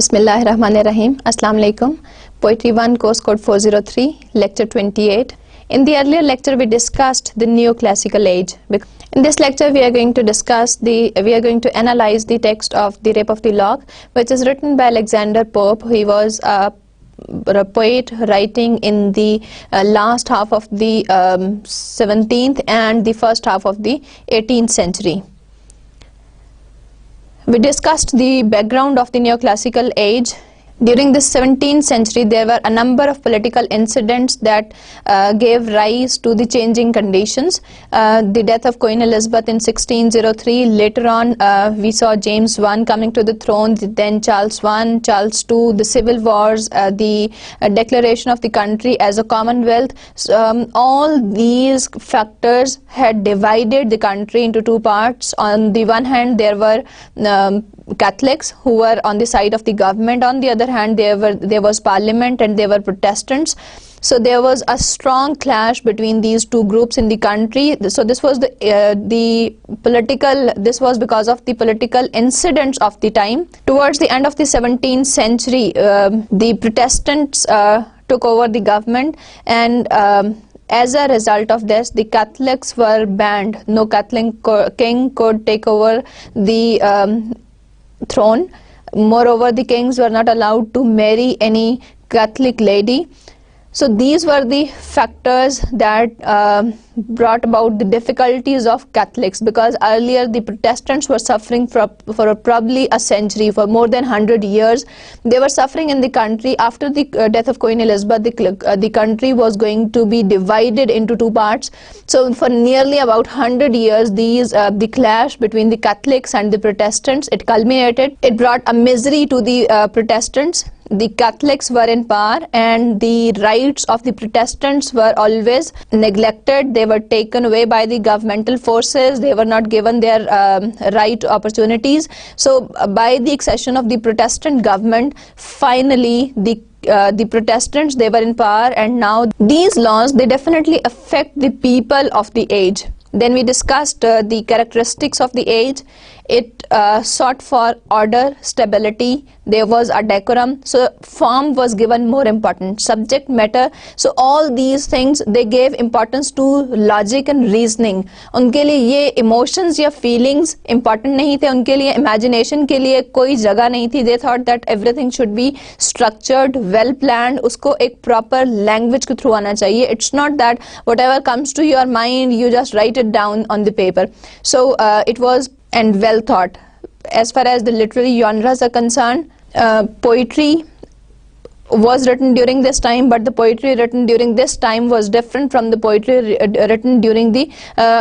Bismillahirrahmanirrahim. Assalamu alaikum. Poetry 1, course code 403, lecture 28. In the earlier lecture, we discussed the neoclassical age. In this lecture, we are going to analyze the text of The Rape of the Lock, which is written by Alexander Pope. He was a poet writing in the last half of the 17th and the first half of the 18th century. We discussed the background of the neoclassical age. During the 17th century, there were a number of political incidents that gave rise to the changing conditions. The death of Queen Elizabeth in 1603. Later on, we saw James I coming to the throne, then Charles I, Charles II, the civil wars, the declaration of the country as a commonwealth. All these factors had divided the country into two parts. On the one hand, there were Catholics who were on the side of the government. On the other hand, there was Parliament and there were Protestants. So there was a strong clash between these two groups in the country. So this was this was because of the political incidents of the time. Towards the end of the 17th century, the Protestants took over the government, and as a result of this, the Catholics were banned. No Catholic king could take over the throne. Moreover, the kings were not allowed to marry any Catholic lady. So these were the factors that brought about the difficulties of Catholics, because earlier the Protestants were suffering for probably a century, for more than 100 years. They were suffering in the country. After the death of Queen Elizabeth, the country was going to be divided into two parts. So for nearly about 100 years, the clash between the Catholics and the Protestants, it culminated. It brought a misery to the Protestants. The Catholics were in power, and the rights of the Protestants were always neglected. They were taken away by the governmental forces. They were not given their right opportunities. So by the accession of the Protestant government, finally the Protestants, they were in power, and now these laws, they definitely affect the people of the age. Then we discussed the characteristics of the age. It sought for order, stability. There was a decorum. So form was given more importance. Subject matter. So all these things, they gave importance to logic and reasoning. उनके लिए ये emotions या feelings important नहीं थे. उनके लिए imagination के लिए कोई जगह नहीं थी. They thought that everything should be structured, well planned. उसको एक proper language के through आना चाहिए. It's not that whatever comes to your mind, you just write it down on the paper. So it was and well thought. As far as the literary genres are concerned, poetry was written during this time, but the poetry written during this time was different from the poetry written during the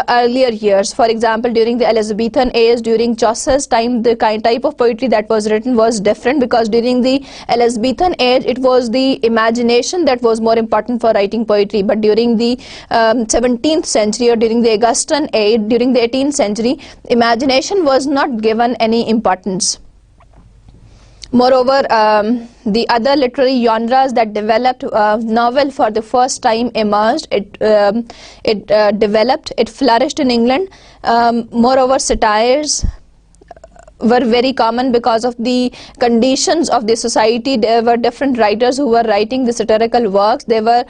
earlier years. For example, during the Elizabethan age, during Chaucer's time, the type of poetry that was written was different, because during the Elizabethan age, it was the imagination that was more important for writing poetry. But during the 17th century, or during the Augustan age, during the 18th century, imagination was not given any importance. Moreover, the other literary genres that developed, novel for the first time emerged. It developed, it flourished in England. Moreover, satires were very common because of the conditions of the society. There were different writers who were writing the satirical works. They were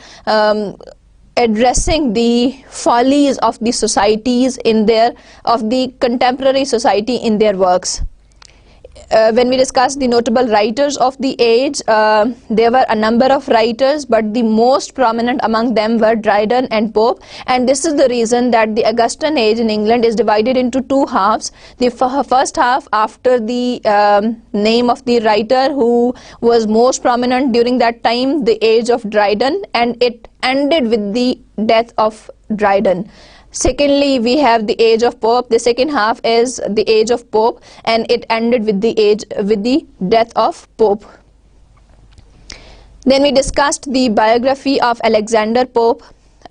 addressing the follies of the societies of the contemporary society in their works. When we discuss the notable writers of the age, there were a number of writers, but the most prominent among them were Dryden and Pope. And this is the reason that the Augustan age in England is divided into two halves. The first half, after the name of the writer who was most prominent during that time, the age of Dryden, and it ended with the death of Dryden. Secondly, we have the age of Pope. The second half is the age of Pope, and it ended with the death of Pope. Then we discussed the biography of Alexander Pope.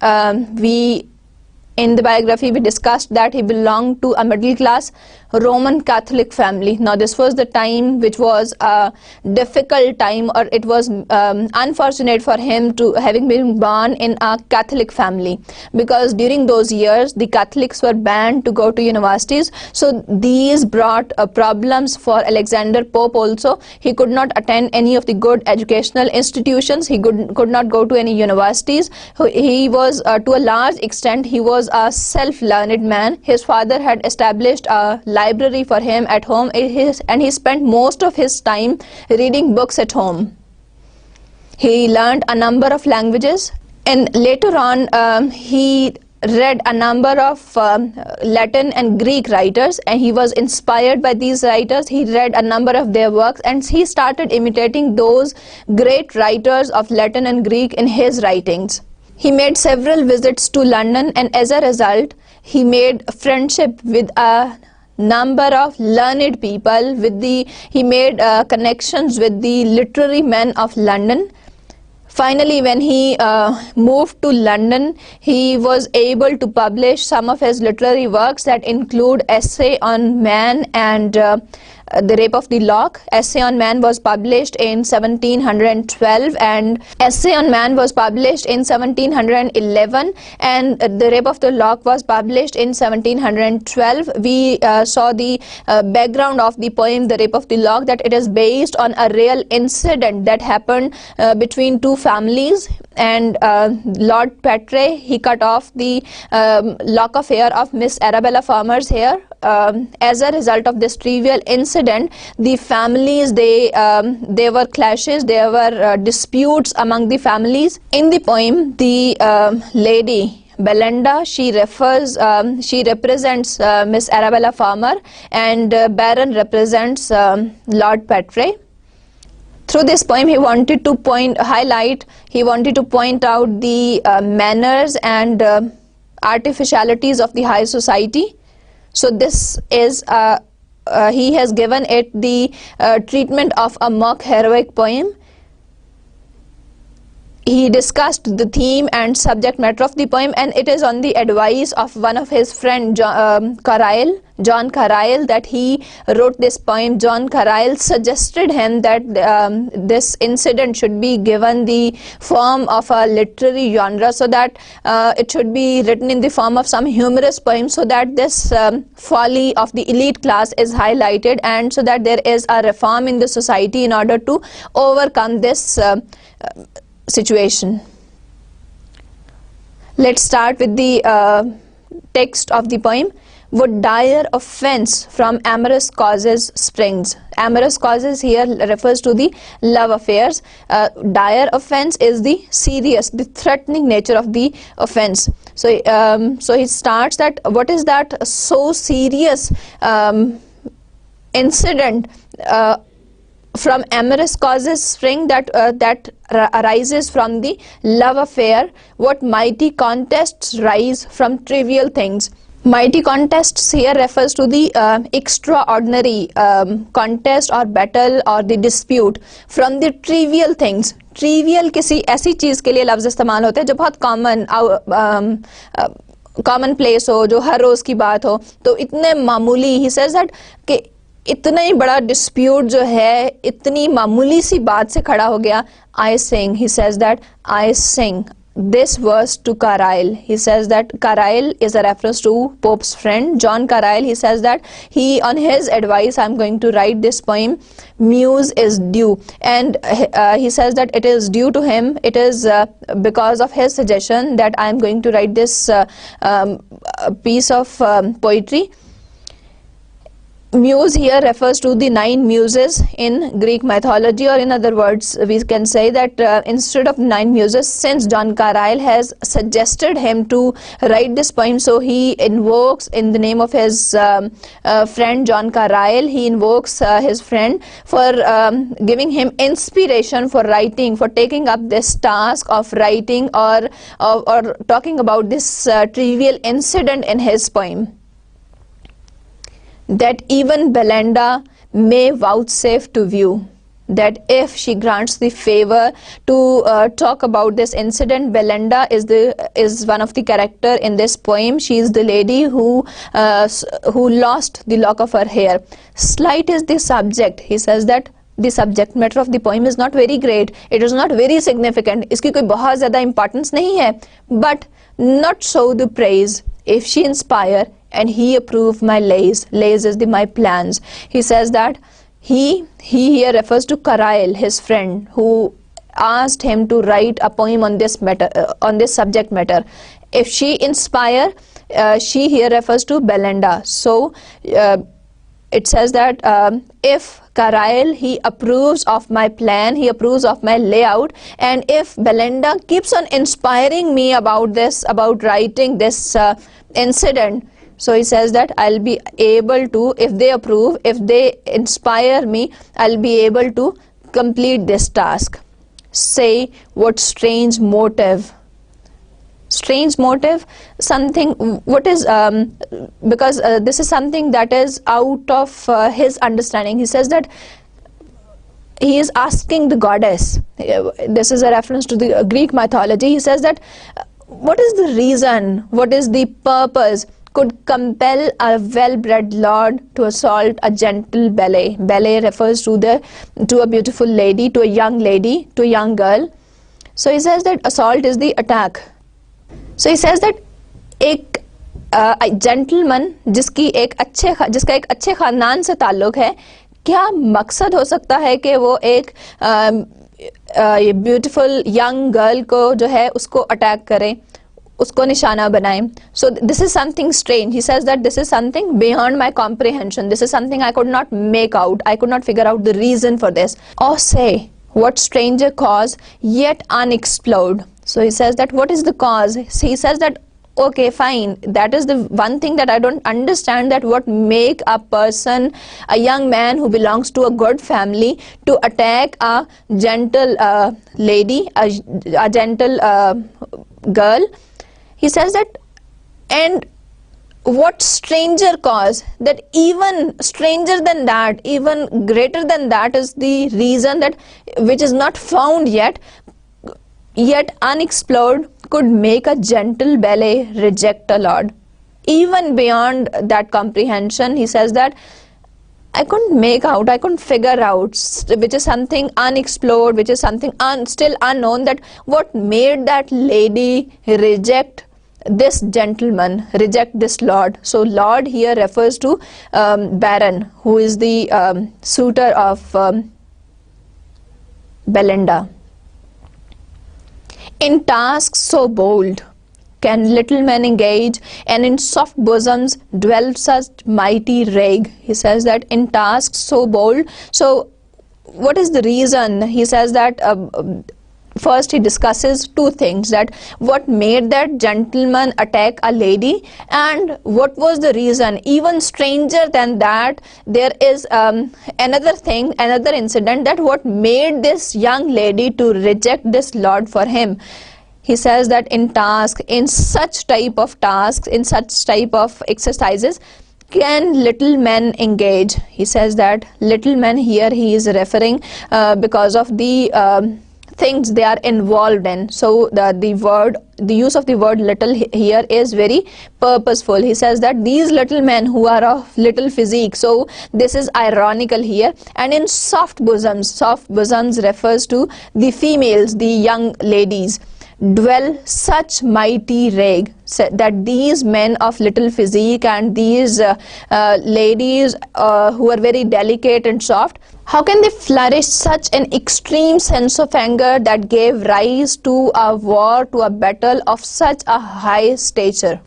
In the biography, we discussed that he belonged to a middle class Roman Catholic family. Now this was the time which was a difficult time, or it was unfortunate for him to having been born in a Catholic family, because during those years the Catholics were banned to go to universities. So these brought problems for Alexander Pope also. He could not attend any of the good educational institutions. He could not go to any universities. He was to a large extent he was a self-learned man. His father had established a library for him at home, and he spent most of his time reading books at home. He learned a number of languages, and later on he read a number of Latin and Greek writers, and he was inspired by these writers. He read a number of their works, and he started imitating those great writers of Latin and Greek in his writings. He made several visits to London, and as a result he made friendship with a number of learned people. He made connections with the literary men of London. Finally, when he moved to London, he was able to publish some of his literary works that include Essay on Man and The Rape of the Lock. Essay on Man was published in 1712, and Essay on Man was published in 1711, and The Rape of the Lock was published in 1712. We saw the background of the poem The Rape of the Lock, that it is based on a real incident that happened between two families, and Lord Petre, he cut off the lock of hair of Miss Arabella Farmer's hair. As a result of this trivial incident, the families, they were clashes, there were disputes among the families. In the poem, the lady Belinda, she represents Miss Arabella Farmer, and Baron represents Lord Petre. Through this poem, he wanted to point out the manners and artificialities of the high society. So this is he has given it the treatment of a mock heroic poem. He discussed the theme and subject matter of the poem, and it is on the advice of one of his friend John Carlyle, that he wrote this poem. John Carlyle suggested him that this incident should be given the form of a literary genre, so that it should be written in the form of some humorous poem, so that this folly of the elite class is highlighted, and so that there is a reform in the society in order to overcome this situation. Let's start with the text of the poem. Would dire offense from amorous causes springs. Amorous causes here refers to the love affairs. Dire offense is the serious, the threatening nature of the offense. So he starts that what is that so serious incident from amorous causes spring, that arises from the love affair. What mighty contests rise from trivial things. Mighty contests here refers to the extraordinary contest or battle or the dispute from the trivial things. Trivial किसी ऐसी चीज़ के लिए लफ्ज़ इस्तेमाल होते हैं जो बहुत कॉमन प्लेस हो, जो हर रोज़ की बात हो, तो इतने मामूली, ही सेज दैट कि इतना ही बड़ा डिस्प्यूट जो है इतनी मामूली सी बात से खड़ा हो गया. I sing, he says that I sing this verse to Carlyle. He says that Carlyle is a reference to Pope's friend John Carlyle. He says that on his advice, I'm going to write this poem. Muse is due, and he says that it is due to him. It is because of his suggestion that I'm going to write this piece of poetry. Muse here refers to the 9 muses in Greek mythology, or in other words, we can say that instead of 9 muses, since John Carlyle has suggested him to write this poem, so he invokes in the name of his friend John Carlyle, he invokes his friend for giving him inspiration for writing, for taking up this task of writing or talking about this trivial incident in his poem. That even Belinda may vouchsafe to view. that if she grants the favor to talk about this incident. Belinda is one of the character in this poem. She is the lady who lost the lock of her hair. Slight is the subject. He says that the subject matter of the poem is not very great. It is not very significant. इसकी कोई बहुत ज़्यादा importance नहीं है. But not so the praise. If she inspire and he approve my lays is my plans. He says that he here refers to Carlyle, his friend, who asked him to write a poem on this matter, on this subject matter. If she inspire, she here refers to Belinda. So it says that if Carlyle, he approves of my plan, he approves of my layout, and if Belinda keeps on inspiring me about this, about writing this incident, so he says that I'll be able to, if they approve, if they inspire me, I'll be able to complete this task. Say what strange motive. Strange motive, something, what is, because this is something that is out of his understanding. He says that he is asking the goddess. This is a reference to the Greek mythology. He says that what is the reason, what is the purpose could compel a well-bred lord to assault a gentle ballet. Ballet refers to a beautiful lady, to a young lady, to a young girl. So he says that assault is the attack. So he says that एक gentleman जिसका एक अच्छे खानदान से ताल्लुक है, क्या मकसद हो सकता है कि वो एक ब्यूटीफुल यंग गर्ल को जो है उसको अटैक करें, उसको निशाना बनाएं. So this is something strange. He says that this is something beyond my comprehension. This is something I could not make out. I could not figure out the reason for this. Or say what stranger cause yet unexplored. So he says that what is the cause? He says that okay, fine, that is the one thing that I don't understand, that what make a person, a young man who belongs to a good family, to attack a gentle lady, a gentle girl. He says that, and what stranger cause, that even stranger than that, even greater than that is the reason that which is not found yet unexplored, could make a gentle ballet reject a lord. Even beyond that comprehension, he says that I couldn't make out, I couldn't figure out, which is something unexplored, which is something still unknown, that what made that lady reject this gentleman, reject this lord. So lord here refers to Baron, who is the suitor of Belinda. In tasks so bold can little men engage, and in soft bosoms dwell such mighty rage. He says that in tasks so bold. So what is the reason? He says that first he discusses two things, that what made that gentleman attack a lady and what was the reason. Even stranger than that, there is another thing, another incident, that what made this young lady to reject this lord for him. He says that in task, in such type of tasks, in such type of exercises, can little men engage. He says that little men here he is referring because of the things they are involved in. So the use of the word little here is very purposeful. He says that these little men who are of little physique, so this is ironical here. And in soft bosoms refers to the females, the young ladies, dwell such mighty rage, that these men of little physique and these ladies who are very delicate and soft, how can they flourish such an extreme sense of anger that gave rise to a war, to a battle of such a high stature?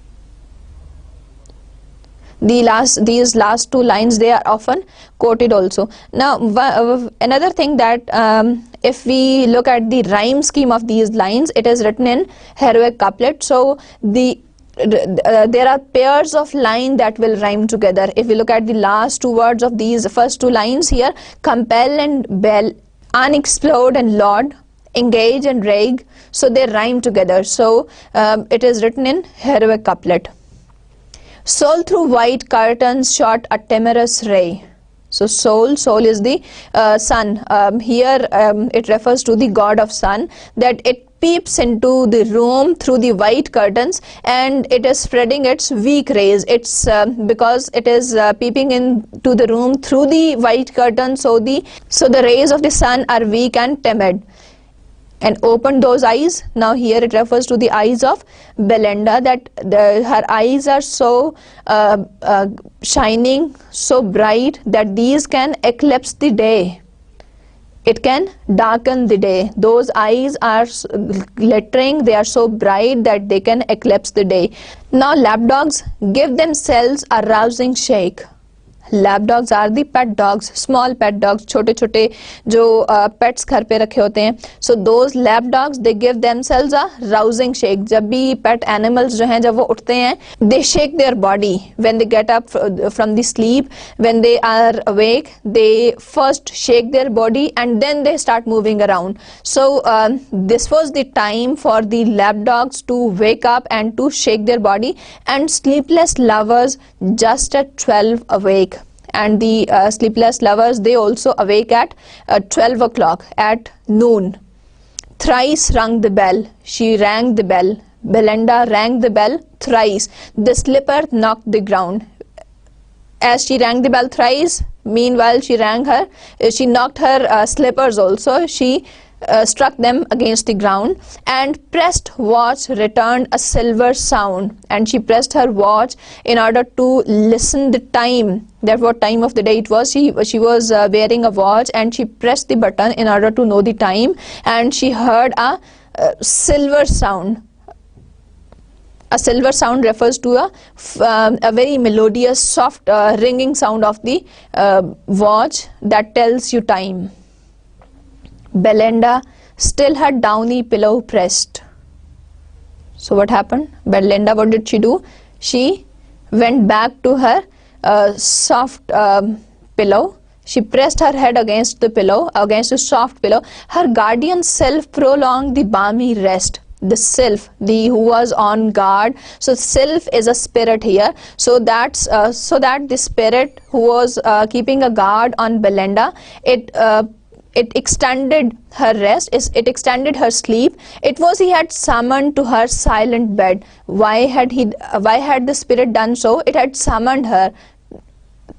These last two lines, they are often quoted also. Now another thing that if we look at the rhyme scheme of these lines, it is written in heroic couplet. So there are pairs of lines that will rhyme together. If we look at the last two words of these first two lines here, compel and bell, unexplored and lord, engage and rage, so they rhyme together. So it is written in heroic couplet. Soul through white curtains shot a timorous ray. So soul is the sun. Here it refers to the god of sun, that it peeps into the room through the white curtains and it is spreading its weak rays. It's because it is peeping into the room through the white curtain, so the rays of the sun are weak and timid. And opened those eyes. Now here it refers to the eyes of Belinda, that her eyes are so shining, so bright, that these can eclipse the day. It can darken the day. Those eyes are glittering, they are so bright that they can eclipse the day. Now lapdogs give themselves a rousing shake. Lapdogs are the pet dogs, small pet dogs, छोटे छोटे जो pets घर पे रखे होते हैं. So those lapdogs, they give themselves a rousing shake. जब भी pet animals जो हैं, जब वो उठते हैं, they shake their body when they get up from the sleep. When they are awake, they first shake their body and then they start moving around. So this was the time for the lapdogs to wake up and to shake their body, and sleepless lovers just at 12 awake. And the sleepless lovers, they also awake at 12 o'clock at noon. Thrice rung the bell. She rang the bell. Belinda rang the bell thrice. The slipper knocked the ground. As she rang the bell thrice, meanwhile she knocked her slippers also. She struck them against the ground, and pressed watch returned a silver sound. And she pressed her watch in order to listen the time, that what time of the day it was. She was wearing a watch, and she pressed the button in order to know the time, and she heard a silver sound. A silver sound refers to a very melodious, soft ringing sound of the watch that tells you time. Belinda still had downy pillow pressed. So what happened? Belinda, what did she do? She went back to her soft pillow. She pressed her head against the pillow, against the soft pillow. Her guardian self prolonged the balmy rest. The self, who was on guard. So self is a spirit here. So that the spirit who was keeping a guard on Belinda, it extended her rest, it extended her sleep. It was he had summoned to her silent bed. Why had the spirit done so? It had summoned her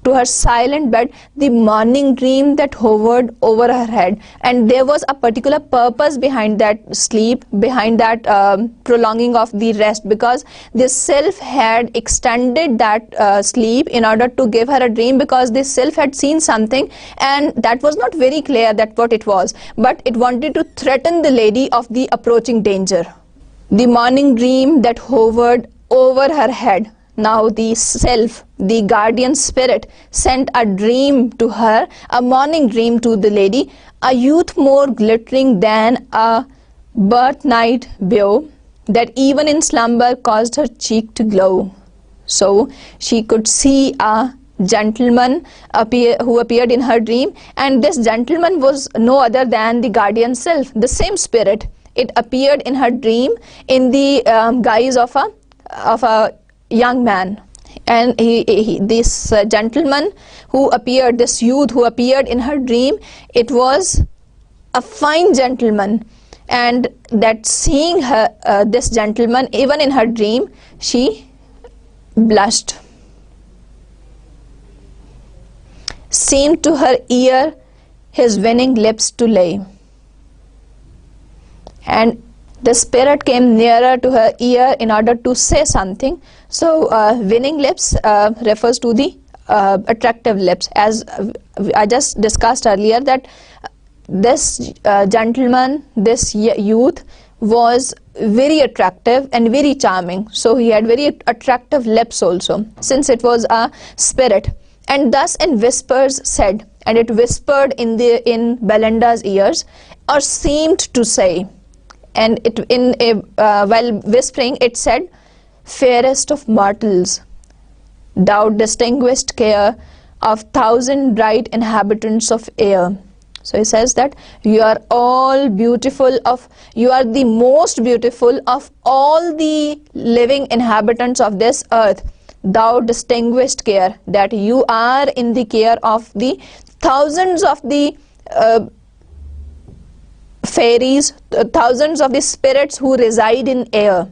to her silent bed, the morning dream that hovered over her head. And there was a particular purpose behind that sleep, behind that prolonging of the rest, because the self had extended that sleep in order to give her a dream, because the self had seen something and that was not very clear that what it was, but it wanted to threaten the lady of the approaching danger. The morning dream that hovered over her head. Now the self, the guardian spirit, sent a dream to her, a morning dream to the lady, a youth more glittering than a birthnight beau, that even in slumber caused her cheek to glow. So she could see a gentleman who appeared in her dream, and this gentleman was no other than the guardian self, the same spirit. It appeared in her dream in the guise of a young man, and this gentleman who appeared, this youth who appeared in her dream, it was a fine gentleman, and that seeing her this gentleman even in her dream, she blushed. Seemed to her ear his winning lips to lay, and the spirit came nearer to her ear in order to say something. So winning lips refers to the attractive lips, as I just discussed earlier, that this gentleman, this youth was very attractive and very charming. So he had very attractive lips also, since it was a spirit. And thus in whispers said, and it whispered in Belinda's ears, or seemed to say, and while whispering it said, fairest of mortals, thou distinguished care of thousand bright inhabitants of air. So he says that you are all beautiful, you are the most beautiful of all the living inhabitants of this earth. thou distinguished care, that you are in the care of the thousands of the fairies, thousands of the spirits who reside in air.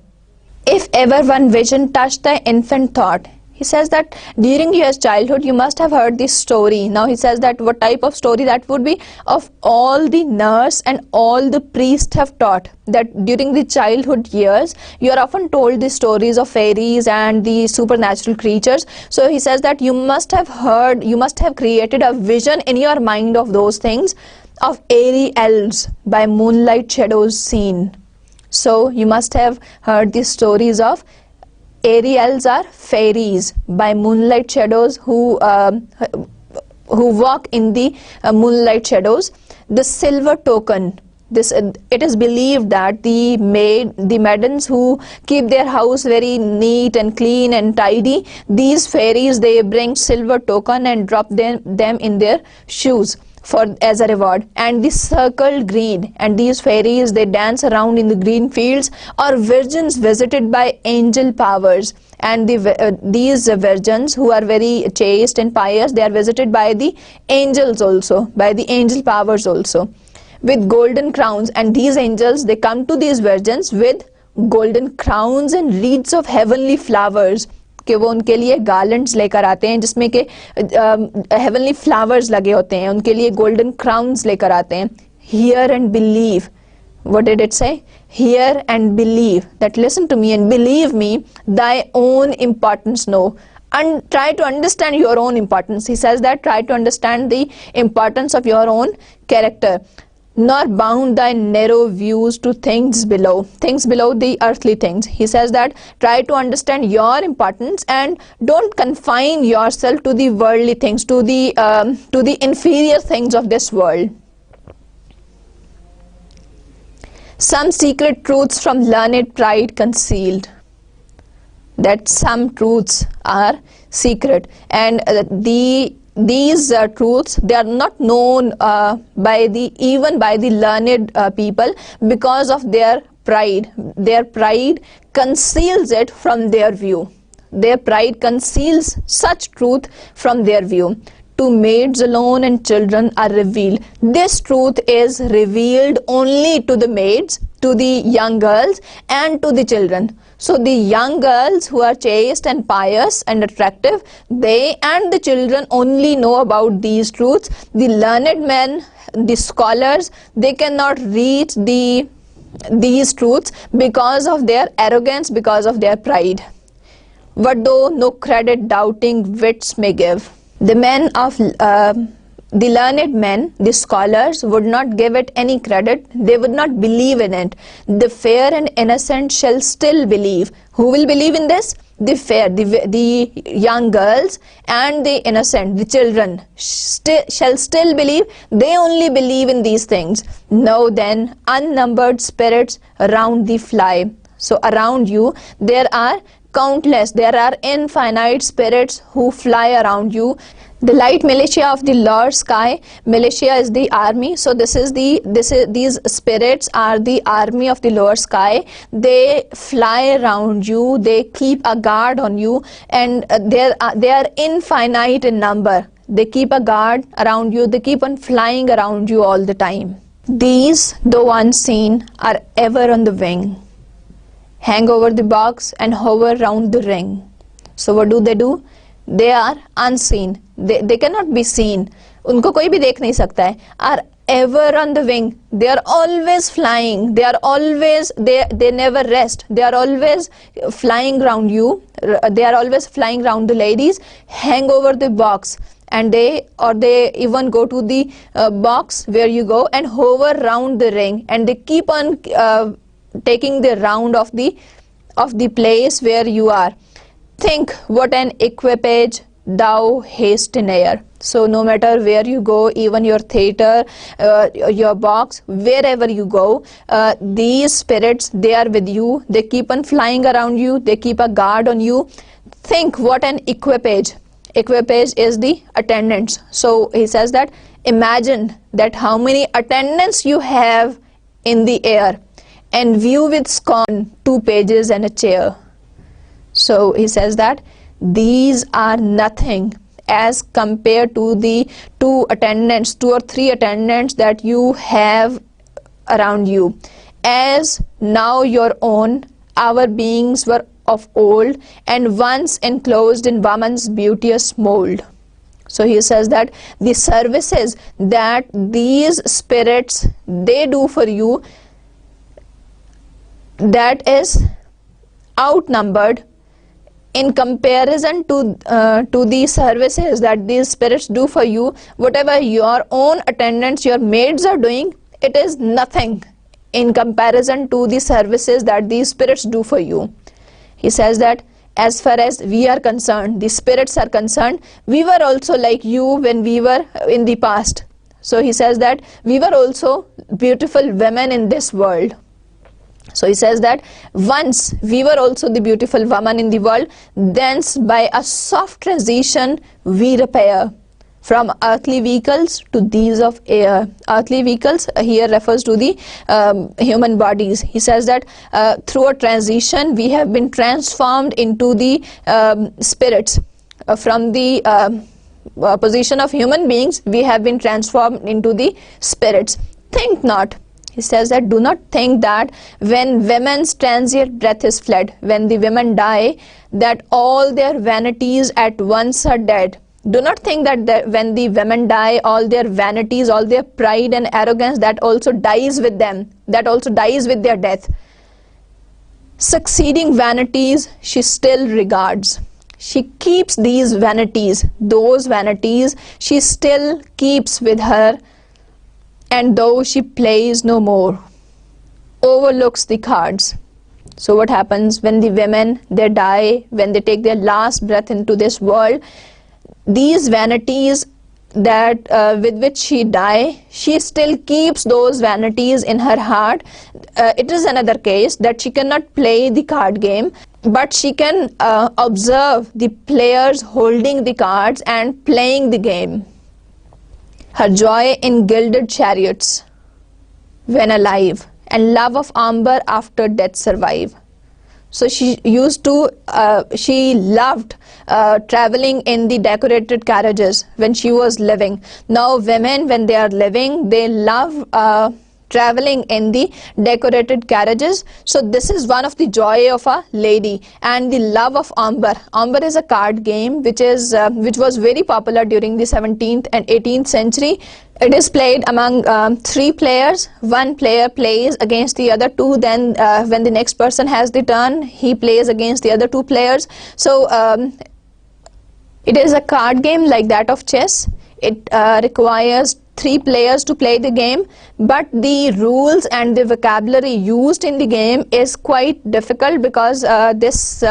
If ever one vision touched thy infant thought, he says that during your childhood you must have heard this story. Now he says that what type of story that would be, of all the nurse and all the priests have taught, that during the childhood years you are often told the stories of fairies and the supernatural creatures. So he says that you must have heard, you must have created a vision in your mind of those things, of airy elves by moonlight shadows seen. So you must have heard the stories of airy elves are fairies by moonlight shadows who walk in the moonlight shadows. The silver token. This it is believed that the maidens who keep their house very neat and clean and tidy, these fairies, they bring silver token and drop them in their shoes for as a reward. And the circled green, and these fairies, they dance around in the green fields, or virgins visited by angel powers. And these virgins who are very chaste and pious, they are visited by the angels also, by the angel powers also, with golden crowns. And these angels, they come to these virgins with golden crowns and wreaths of heavenly flowers, कि वो उनके लिए garlands लेकर आते हैं जिसमें के heavenly flowers लगे होते हैं, उनके लिए गोल्डन क्राउन्स लेकर आते हैं. Here and believe, what did it say? Hear and believe, that listen to me and believe me, thy own importance know, and try to understand your own importance. He says that try to understand the importance of your own character. Nor bound thy narrow views to things below the earthly things. He says that try to understand your importance and don't confine yourself to the worldly things, to the inferior things of this world. Some secret truths from learned pride concealed, that some truths are secret, and these truths, they are not known even by the learned people, because of their pride. Their pride conceals it from their view. Their pride conceals such truth from their view. To maids alone and children are revealed. This truth is revealed only to the maids, to the young girls and to the children. So the young girls who are chaste and pious and attractive, they and the children only know about these truths. The learned men, the scholars, they cannot reach these truths because of their arrogance, because of their pride. What though no credit doubting wits may give. The learned men, the scholars, would not give it any credit. They would not believe in it. The fair and innocent shall still believe. Who will believe in this? The fair, the young girls and the innocent, the children, shall still believe. They only believe in these things. Know then, unnumbered spirits around thee fly. So around you, there are countless, there are infinite spirits who fly around you. The light militia of the lower sky, militia is the army. So these spirits are the army of the lower sky. They fly around you, they keep a guard on you, and they are infinite in number. They keep a guard around you, they keep on flying around you all the time. These, though unseen, are ever on the wing, hang over the box and hover round the ring. So what do? They are unseen. They cannot be seen. उनको कोई भी देख नहीं सकता है. Are ever on the wing. They are always flying. They are always, they never rest. They are always flying around you. They are always flying around the ladies. Hang over the box. And they even go to the box where you go and hover round the ring. And they keep on taking the round of the place where you are. Think what an equipage thou hast in air. So no matter where you go, even your theater, your box, wherever you go, these spirits, they are with you. They keep on flying around you. They keep a guard on you. Think what an equipage. Equipage is the attendants. So he says that imagine that how many attendants you have in the air, and view with scorn 2 pages and a chair. So he says that these are nothing as compared to the two or three attendants that you have around you. As now your own, our beings were of old, and once enclosed in woman's beauteous mold. So he says that the services that these spirits, they do for you, that is outnumbered in comparison to the services that these spirits do for you. Whatever your own attendants, your maids are doing, it is nothing in comparison to the services that these spirits do for you. He says that as far as we are concerned, the spirits are concerned, we were also like you when we were in the past. So he says that we were also beautiful women in this world. So he says that once we were also the beautiful woman in the world, thence by a soft transition we repair from earthly vehicles to these of air. Earthly vehicles here refers to the human bodies. He says that through a transition we have been transformed into the spirits. From the position of human beings, we have been transformed into the spirits. Think not. He says that do not think that when women's transient breath is fled, when the women die, that all their vanities at once are dead. Do not think that when the women die, all their vanities, all their pride and arrogance, that also dies with them, that also dies with their death. Succeeding vanities she still regards. She keeps these vanities, those vanities she still keeps with her, and though she plays no more, overlooks the cards. So what happens when the women, they die, when they take their last breath into this world, these vanities that with which she die, she still keeps those vanities in her heart. It is another case that she cannot play the card game, but she can observe the players holding the cards and playing the game. Her joy in gilded chariots when alive, and love of amber after death survive. So she loved traveling in the decorated carriages when she was living. Now women, when they are living, they love traveling in the decorated carriages. So this is one of the joy of a lady. And the love of amber. Amber is a card game which was very popular during the 17th and 18th century. It is played among three players. One player plays against the other two. Then when the next person has the turn, he plays against the other two players. So it is a card game like that of chess. It requires three players to play the game, but the rules and the vocabulary used in the game is quite difficult, because this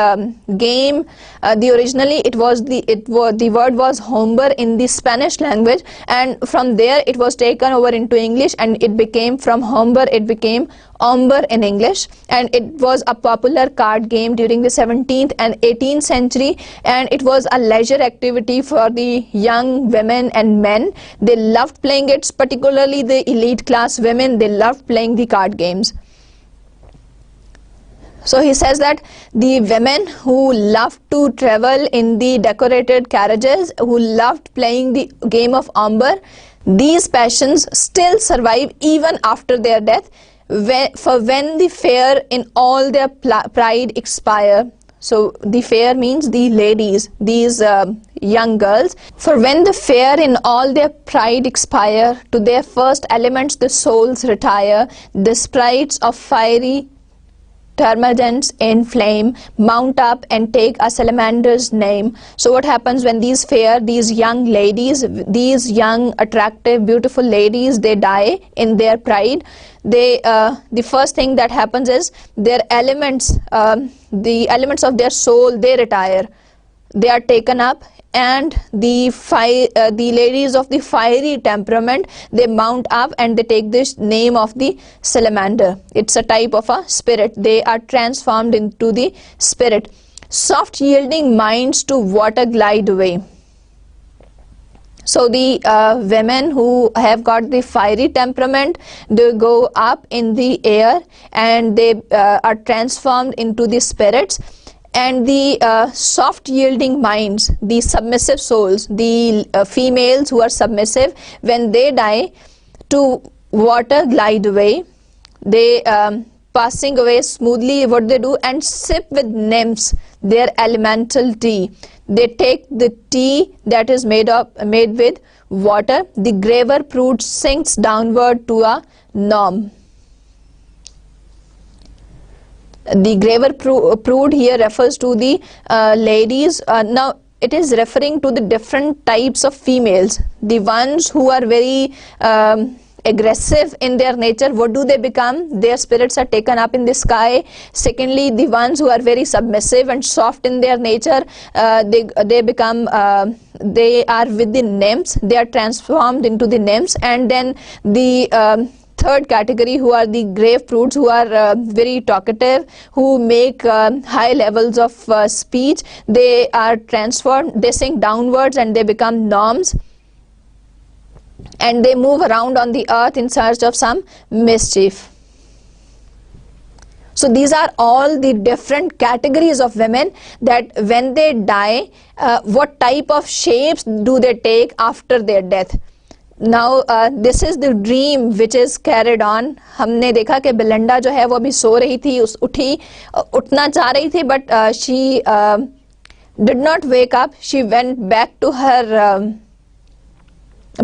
game, originally the word was hombre in the Spanish language, and from there it was taken over into English, and it became from hombre, it became ombre in English, and it was a popular card game during the 17th and 18th century, and it was a leisure activity for the young women and men. They loved playing it, particularly the elite class women. They loved playing the card games. So he says that the women who loved to travel in the decorated carriages, who loved playing the game of amber, these passions still survive even after their death, for when the fair in all their pride expire. So the fair means the ladies, these young girls. For when the fair in all their pride expire, to their first elements the souls retire. The sprites of fiery termagants in flame mount up and take a salamander's name. So what happens when these young ladies, these young, attractive, beautiful ladies, they die in their pride? The first thing that happens is their elements, the elements of their soul, they retire. They are taken up, and the ladies of the fiery temperament, they mount up and they take this name of the salamander. It's a type of a spirit. They are transformed into the spirit. Soft yielding minds to water glide away. So the women who have got the fiery temperament, they go up in the air and they are transformed into the spirits. and the soft yielding minds, the submissive souls, the females who are submissive, when they die, to water glide away, they passing away smoothly. What they do, and sip with nymphs their elemental tea. They take the tea that is made with water. The graver prude sinks downward to a norm. The graver prude here refers to the ladies. Now it is referring to the different types of females. The ones who are very aggressive in their nature, what do they become? Their spirits are taken up in the sky. Secondly, the ones who are very submissive and soft in their nature, they become they are with the nymphs. They are transformed into the nymphs. And then the third category, who are the grave prudes, who are very talkative, who make high levels of speech, they are transformed, they sink downwards and they become norms, and they move around on the earth in search of some mischief. So these are all the different categories of women that when they die, what type of shapes do they take after their death. Now this is the dream which is carried on. हमने देखा कि Belinda जो है वो अभी सो रही थी, उठना चाह रही थी, but she did not wake up. She went back to her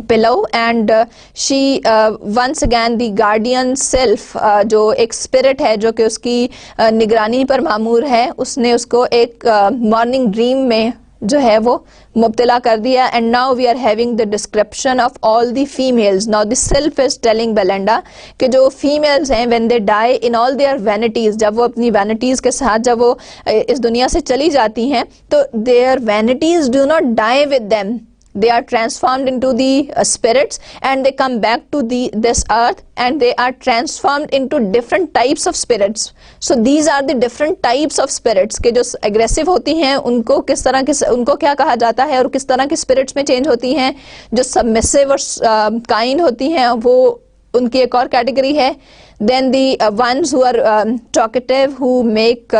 pillow, and she once again the guardian self, जो एक spirit है जो कि उसकी निगरानी पर मामूर है, उसने उसको एक morning dream में जो है वो मुब्तला कर दिया. And now we are having the description of all the females. Now the self is telling Belinda कि जो females हैं, when they die in all their vanities, जब वो अपनी vanities के साथ जब वो इस दुनिया से चली जाती हैं, तो their vanities do not die with them. They are transformed into the spirits, and they come back to this earth, and they are transformed into different types of spirits. So these are the different types of spirits कि जो aggressive होती हैं उनको किस तरह के, उनको क्या कहा जाता है, और किस तरह के spirits में change होती हैं. जो submissive और kind होती हैं वो उनकी एक और category है. Then the ones who are talkative, who make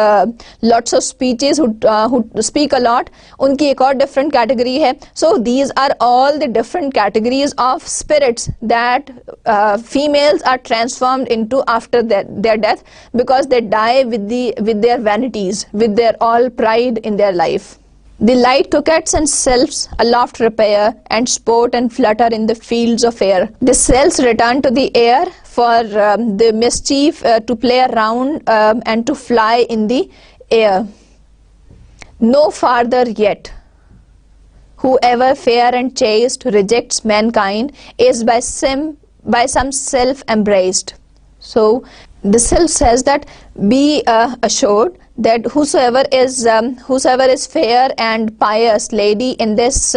lots of speeches, who speak a lot, उनकी एक और different category है. So these are all the different categories of spirits that females are transformed into after their death, because they die with their vanities, with their all pride in their life. The light coquettes and sylphs aloft repair, and sport and flutter in the fields of air. The cells return to the air for the mischief, to play around and to fly in the air. No farther yet. Whoever fair and chaste rejects mankind is by some self embraced. So the self says that be assured that whosoever is fair and pious lady in this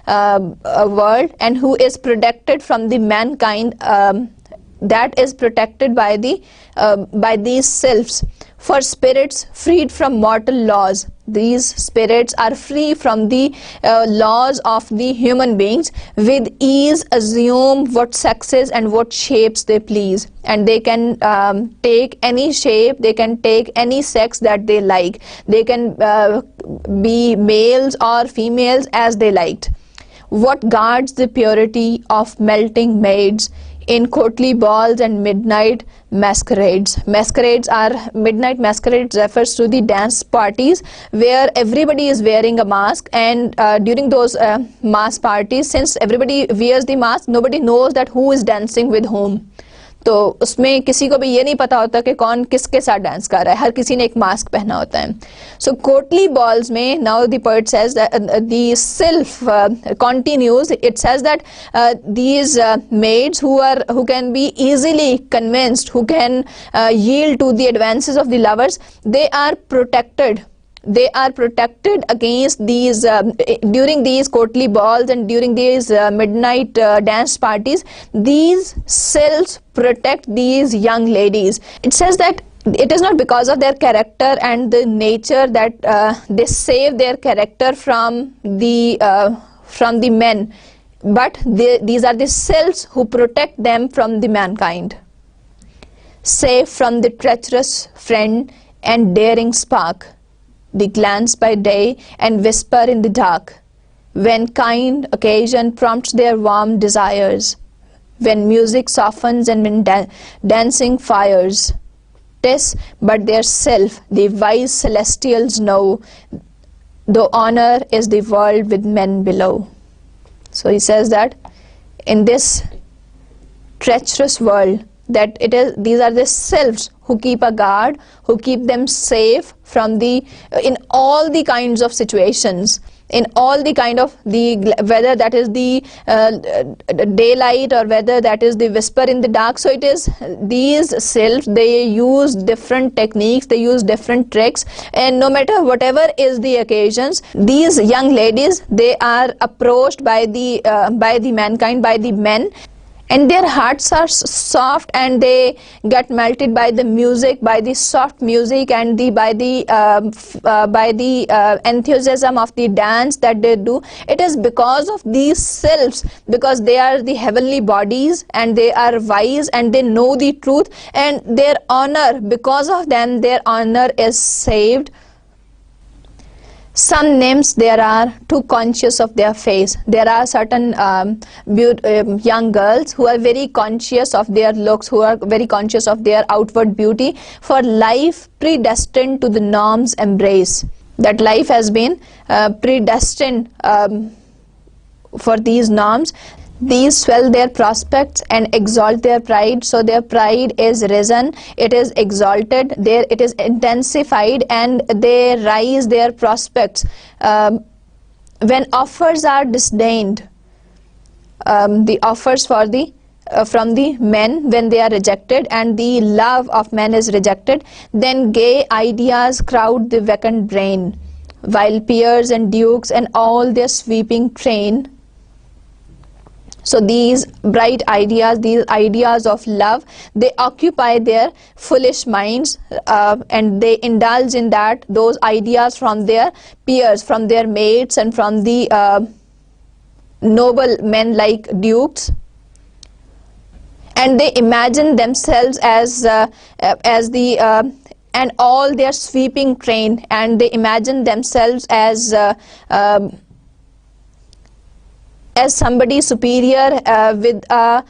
world, and who is protected from the mankind, that is protected by these selves. For spirits freed from mortal laws, these spirits are free from the laws of the human beings, with ease assume what sexes and what shapes they please, and they can take any shape, they can take any sex that they like, they can be males or females as they liked. What guards the purity of melting maids in courtly balls and midnight masquerades? Midnight masquerades refers to the dance parties where everybody is wearing a mask, and during those mask parties, since everybody wears the mask, nobody knows that who is dancing with whom. तो उसमें किसी को भी ये नहीं पता होता कि कौन किसके साथ डांस कर रहा है, हर किसी ने एक मास्क पहना होता है. सो कोर्टली बॉल्स में, now the poet says that the self continues, it says that these maids who can be easily convinced, who can yield to the advances of the lovers, they are protected against these during these courtly balls and during these midnight dance parties. These cells protect these young ladies. It says that it is not because of their character and the nature that they save their character from the men, but these are the cells who protect them from the mankind. Safe from the treacherous friend and daring spark, the glance by day and whisper in the dark, when kind occasion prompts their warm desires, when music softens and when dancing fires. 'Tis but their self the wise celestials know, though honor is the world with men below. So he says that in this treacherous world, that these are the selves who keep a guard, who keep them safe from in all the kinds of situations, in all the kind of whether that is the daylight or whether that is the whisper in the dark. So it is these selves, they use different techniques, they use different tricks, and no matter whatever is the occasions, these young ladies, they are approached by the mankind, by the men, and their hearts are soft and they get melted by the music, by the soft music, and by the enthusiasm of the dance that they do. It is because of these selves, because they are the heavenly bodies and they are wise and they know the truth, and their honor, because of them their honor is saved. Some nymphs there are too conscious of their face. There are certain young girls who are very conscious of their looks, who are very conscious of their outward beauty, for life predestined to the norm's embrace. That life has been predestined for these norms. These swell their prospects and exalt their pride. So their pride is risen, it is exalted, it is intensified, and they rise their prospects. When offers are disdained, the offers from the men, when they are rejected, and the love of men is rejected, then gay ideas crowd the vacant brain, while peers and dukes and all their sweeping train. So these bright ideas, these ideas of love, they occupy their foolish minds, and they indulge in those ideas from their peers, from their mates, and from the noble men like dukes. And they imagine themselves as and all their sweeping train, and they imagine themselves as somebody superior, with a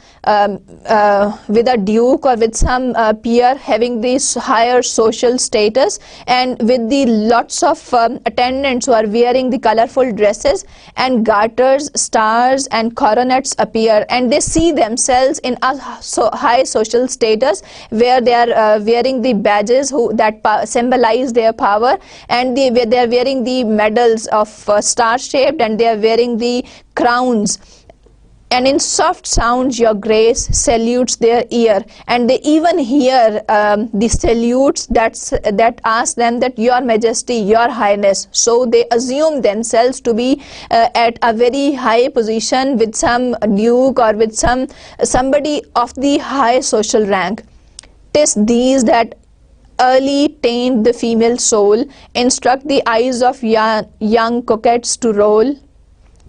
duke or with some peer having this higher social status, and with the lots of attendants who are wearing the colorful dresses, and garters, stars and coronets appear, and they see themselves in a high social status, where they are wearing the badges that symbolize their power, and they are wearing the medals of star shaped, and they are wearing the crowns, and in soft sounds your grace salutes their ear, and they even hear the salutes that ask them that your majesty, your highness. So they assume themselves to be at a very high position with some duke or with somebody of the high social rank. 'Tis these that early taint the female soul, instruct the eyes of young coquettes to roll,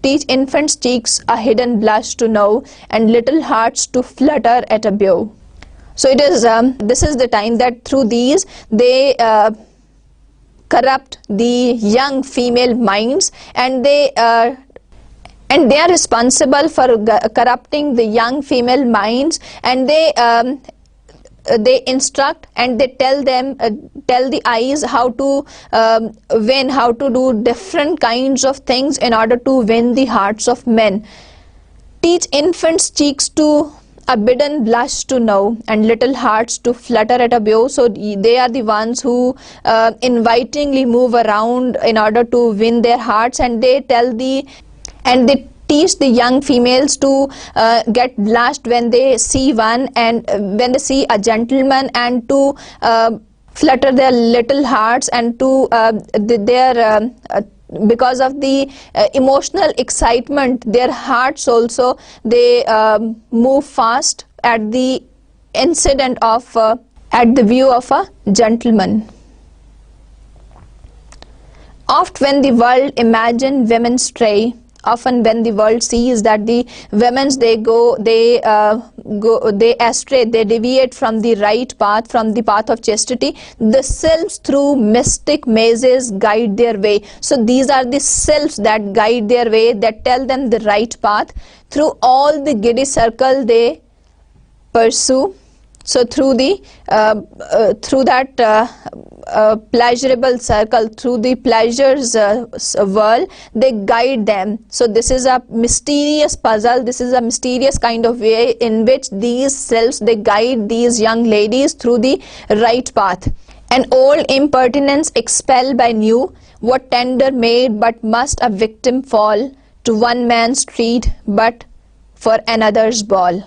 teach infants' cheeks a hidden blush to know, and little hearts to flutter at a bow. So it is this is the time that through these they corrupt the young female minds, and they are responsible for corrupting the young female minds, and they instruct and they tell the eyes how to win, how to do different kinds of things in order to win the hearts of men. Teach infants' cheeks to a bidden blush to know, and little hearts to flutter at a bow. So they are the ones who invitingly move around in order to win their hearts, and they teach the young females to get blushed when they see one, and when they see a gentleman, and to flutter their little hearts, and to because of the emotional excitement, their hearts also, they move fast at the incident of at the view of a gentleman. Oft when the world imagine women stray, often when the world sees that the women's they astray, they deviate from the right path, from the path of chastity, the selves through mystic mazes guide their way. So these are the selves that guide their way, that tell them the right path. Through all the giddy circle they pursue. So through the pleasurable circle, through the pleasures world, they guide them. So this is a mysterious puzzle, this is a mysterious kind of way in which these selves, they guide these young ladies through the right path. An old impertinence expelled by new, what tender maid but must a victim fall to one man's treat but for another's ball.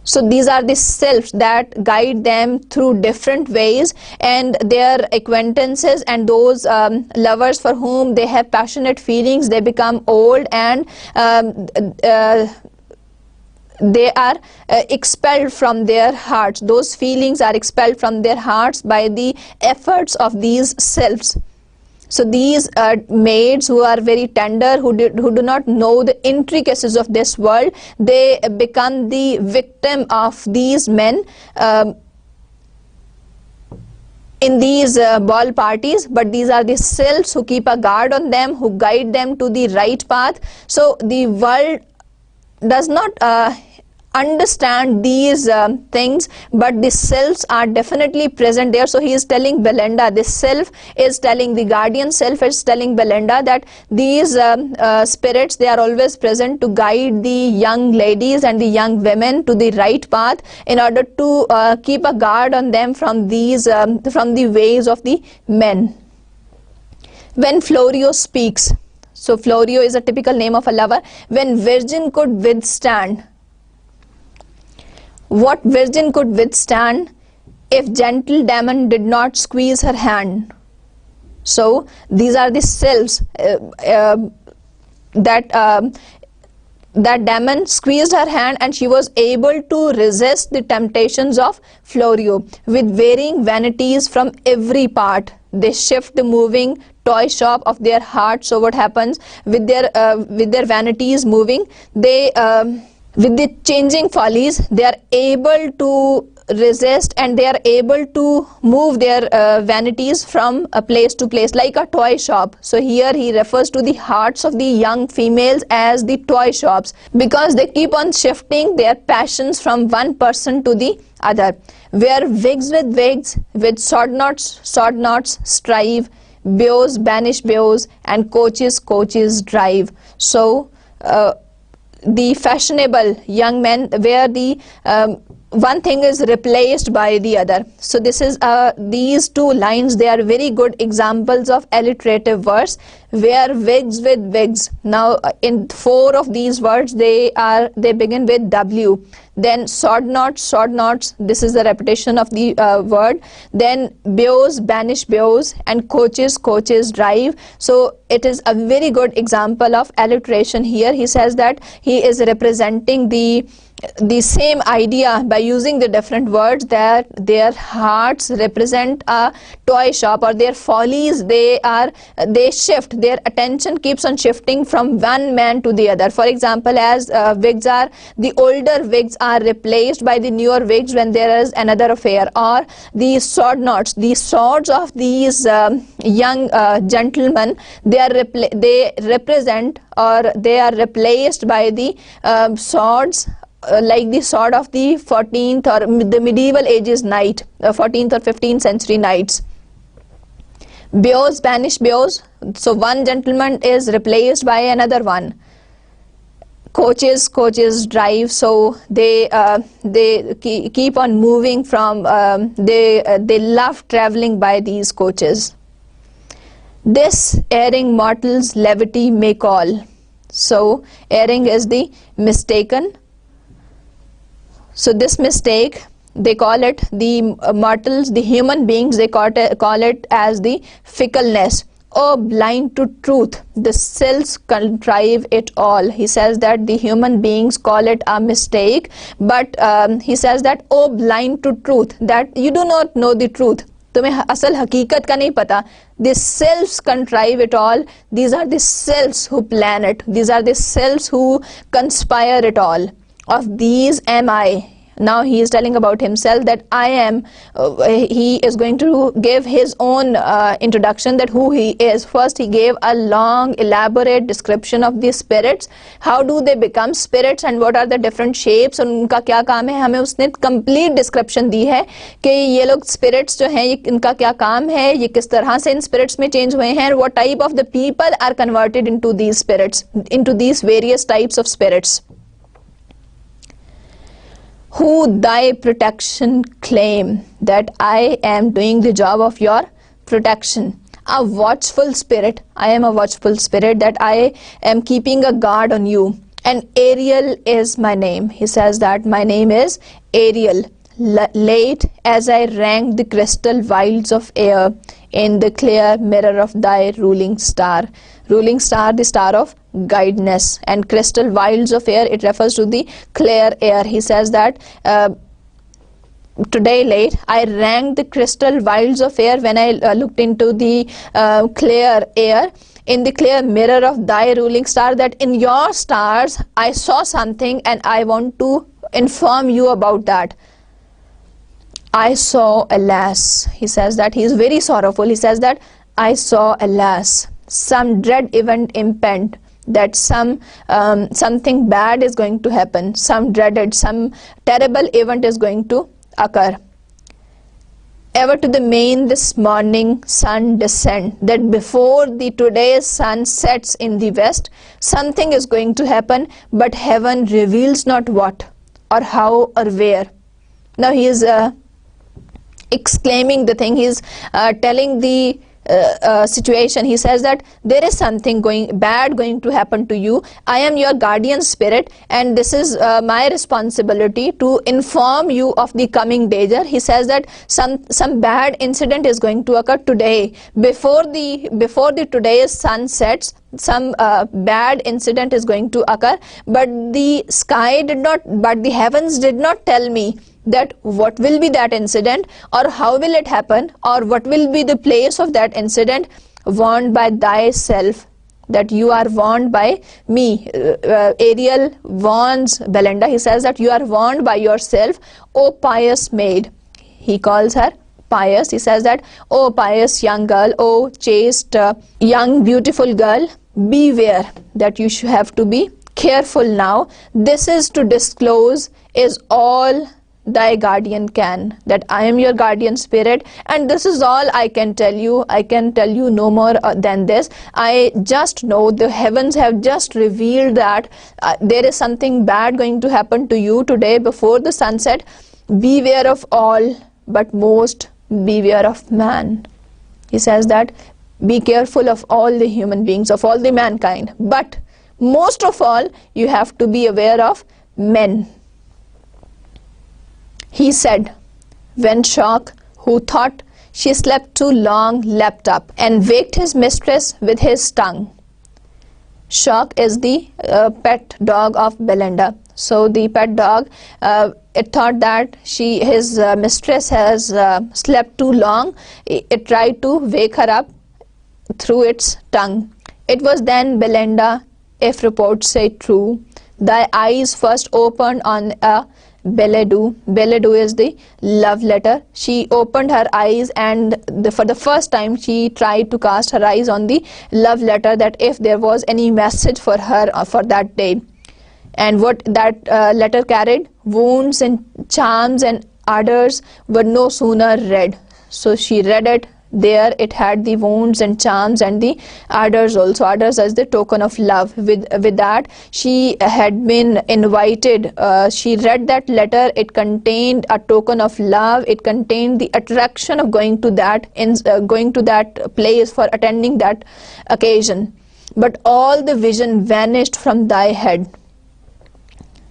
So these are the selves that guide them through different ways, and their acquaintances and those lovers for whom they have passionate feelings, they become old, and they are expelled from their hearts. Those feelings are expelled from their hearts by the efforts of these selves. So these maids who are very tender, who do not know the intricacies of this world, they become the victim of these men in these ball parties, but these are the selves who keep a guard on them, who guide them to the right path. So the world does not understand these things, but the selves are definitely present there. So he is telling Belinda, this self is telling, the guardian self is telling Belinda that these spirits, they are always present to guide the young ladies and the young women to the right path, in order to keep a guard on them from these from the ways of the men. When Florio speaks, so Florio is a typical name of a lover. When virgin could withstand, what virgin could withstand if gentle Damon did not squeeze her hand? So these are the selves that Damon squeezed her hand, and she was able to resist the temptations of Florio. With varying vanities from every part, they shift the moving toy shop of their heart. So what happens with their vanities moving, they with the changing follies, they are able to resist, and they are able to move their vanities from a place to place, like a toy shop. So here he refers to the hearts of the young females as the toy shops, because they keep on shifting their passions from one person to the other. Where wigs, with sword knots strive, beaux banish beaux, and coaches drive. So the fashionable young men, where the one thing is replaced by the other. So this is these two lines, they are very good examples of alliterative verse. Where wigs, with wigs. Now in 4 of these words, they begin with W. Then sword knots, this is the repetition of the word. Then beaux banish beaux, and coaches drive. So it is a very good example of alliteration here. He says that he is representing the same idea by using the different words, that their hearts represent a toy shop, or their follies, they shift, their attention keeps on shifting from one man to the other. For example, as wigs are, the older wigs are replaced by the newer wigs when there is another affair. Or the sword knots, the swords of these young gentlemen, they represent, or they are replaced by the swords, like the sword of the 14th or the medieval ages knight, 14th or 15th century knights. Beaux banish beaux, so one gentleman is replaced by another one. Coaches drive, so they keep on moving from, they love traveling by these coaches. This erring mortals levity may call. So erring is the mistaken. So this mistake, they call it, the mortals, the human beings, they call it as the fickleness. Oh, blind to truth, the selves contrive it all. He says that the human beings call it a mistake, but he says that, oh, blind to truth, that you do not know the truth. तुम्हें असल हकीकत का नहीं पता. The selves contrive it all. These are the selves who plan it. These are the selves who conspire it all. Of these am I. Now he is telling about himself that I am. He is going to give his own introduction that who he is. First he gave a long elaborate description of the spirits. How do they become spirits and what are the different shapes और उनका क्या काम है. हमें उसने complete description दी है कि ये लोग spirits जो हैं ये इनका क्या काम है, ये किस तरह से इन spirits में change हुए हैं, what type of the people are converted into these spirits, into these various types of spirits. Who thy protection claim, that I am doing the job of your protection. A watchful spirit, I am a watchful spirit, that I am keeping a guard on you. And Ariel is my name. He says that my name is Ariel. Late as I ranked the crystal vials of air in the clear mirror of thy ruling star. Ruling star, the star of guidance, and crystal vials of air, it refers to the clear air. He says that today late I ranked the crystal vials of air when I looked into the clear air in the clear mirror of thy ruling star, that in your stars I saw something and I want to inform you about that. I saw, alas, he says that he is very sorrowful. He says that I saw, alas, some dread event impend, that something bad is going to happen, some terrible event is going to occur. Ever to the main this morning sun descend, that before the today's sun sets in the west, something is going to happen, but heaven reveals not what or how or where. Now he is exclaiming the thing, he is telling the situation. He says that there is something bad going to happen to you. I am your guardian spirit and this is my responsibility to inform you of the coming danger. He says that some bad incident is going to occur today before the today's sun sets. Some bad incident is going to occur, but the heavens did not tell me that what will be that incident or how will it happen or what will be the place of that incident. Warned by thyself, that you are warned by me. Ariel warns Belinda. He says that you are warned by yourself, O pious maid. He calls her pious. He says that, O pious young girl, O chaste young beautiful girl, beware, that you should have to be careful now. This is to disclose is all thy guardian can, that I am your guardian spirit and this is all I can tell you. I can tell you no more than this. I just know the heavens have just revealed that there is something bad going to happen to you today before the sunset. Beware of all, but most beware of man. He says that be careful of all the human beings, of all the mankind, but most of all you have to be aware of men. He said, when Shock, who thought she slept too long, leapt up and waked his mistress with his tongue. Shock is the pet dog of Belinda. So the pet dog, it thought that his mistress has slept too long. It tried to wake her up through its tongue. It was then, Belinda, if reports say true, thy eyes first opened on a billet doux. Billet doux is the love letter. She opened her eyes and for the first time she tried to cast her eyes on the love letter, that if there was any message for her for that day. And what that letter carried, wounds and charms and ardors, were no sooner read. So she read it. There it had the wounds and charms and the ardors also. Ardors as the token of love. With that she had been invited. She read that letter. It contained a token of love. It contained the attraction of going to that place for attending that occasion. But all the vision vanished from thy head.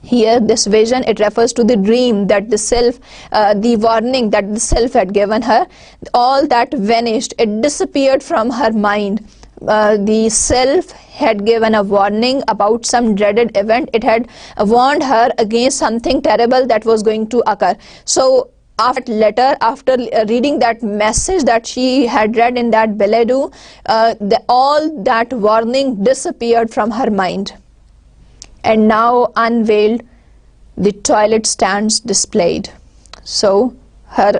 Here this vision, it refers to the dream that the self, the warning that the self had given her. All that vanished, it disappeared from her mind. The self had given a warning about some dreaded event. It had warned her against something terrible that was going to occur. So after letter, after reading that message that she had read in that billet doux, all that warning disappeared from her mind. And now unveiled, the toilet stands displayed. So her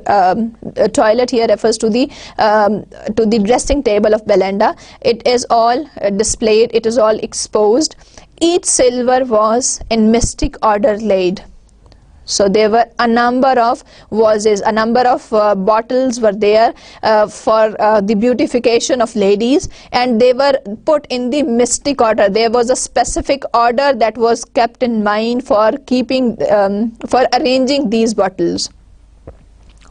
toilet here refers to the dressing table of Belinda. It is all displayed, it is all exposed. Each silver was in mystic order laid. So there were a number of vases, a number of bottles were there for the beautification of ladies, and they were put in the mystic order. There was a specific order that was kept in mind for keeping, for arranging these bottles,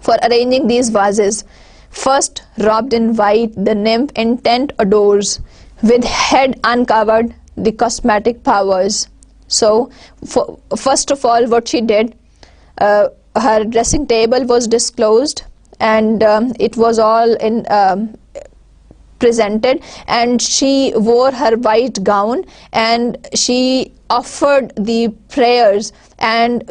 for arranging these vases. First, robed in white, the nymph intent adores, with head uncovered, the cosmetic powers. So, first of all, what she did, her dressing table was disclosed, and it was all in presented, and she wore her white gown, and she offered the prayers, and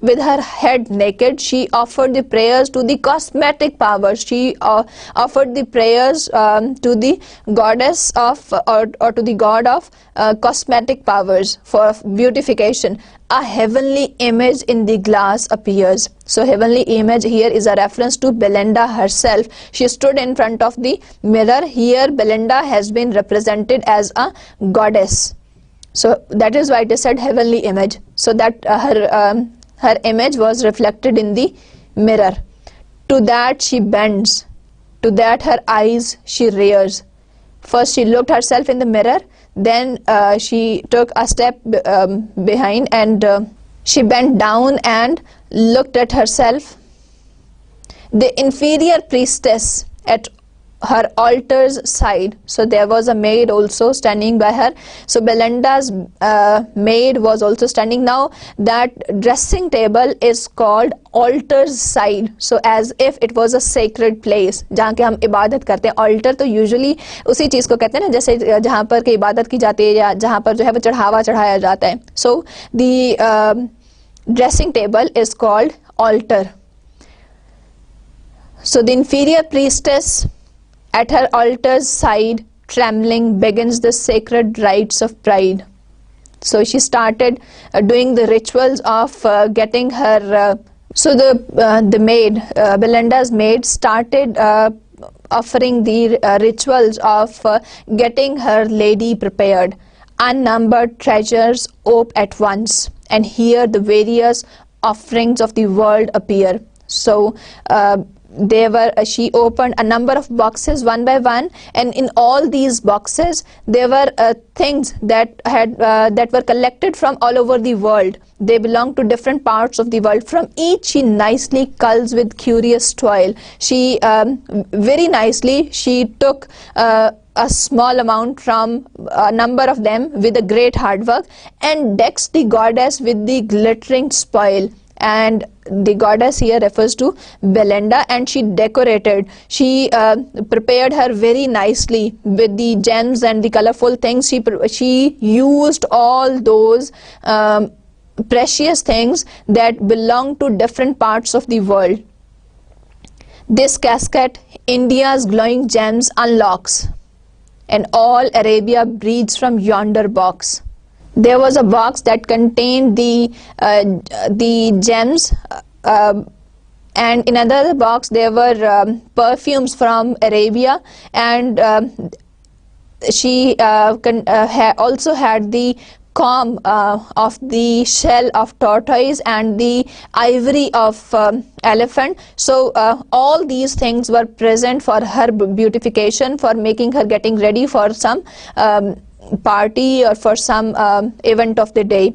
with her head naked, she offered the prayers to the cosmetic powers. She offered the prayers to the goddess of, or to the god of cosmetic powers for beautification. A heavenly image in the glass appears. So heavenly image here is a reference to Belinda herself. She stood in front of the mirror. Here Belinda has been represented as a goddess. So that is why it is said heavenly image. So that her image was reflected in the mirror. To that she bends, to that her eyes she rears. First she looked herself in the mirror, then she took a step behind, and she bent down and looked at herself. The inferior priestess at her altar's side, so there was a maid also standing by her. So Belinda's maid was also standing. Now that dressing table is called altar's side, so as if it was a sacred place जहाँ के हम इबादत करते हैं. altar तो usually उसी चीज़ को कहते हैं ना, जैसे जहाँ पर के इबादत की जाती है या जहाँ पर जो है वो चढ़ावा चढ़ाया जाता है. So the dressing table is called altar. So the inferior priestess at her altar's side, trembling, begins the sacred rites of pride. So she started doing the rituals of getting her. So the maid, Belinda's maid, started offering the rituals of getting her lady prepared. Unnumbered treasures ope at once, and here the various offerings of the world appear. So she opened a number of boxes one by one, and in all these boxes there were things that were collected from all over the world. They belong to different parts of the world. From each she nicely culls with curious toil. She very nicely she took a small amount from a number of them with a great hard work, and decks the goddess with the glittering spoil. And the goddess here refers to Belinda, and she decorated, she prepared her very nicely with the gems and the colorful things. She used all those precious things that belong to different parts of the world. This casket, India's glowing gems unlocks, and all Arabia breathes from yonder box. There was a box that contained the gems, and in another box there were perfumes from Arabia, and she also had the comb of the shell of tortoise and the ivory of elephant. So all these things were present for her beautification, for making her getting ready for some party or for some event of the day.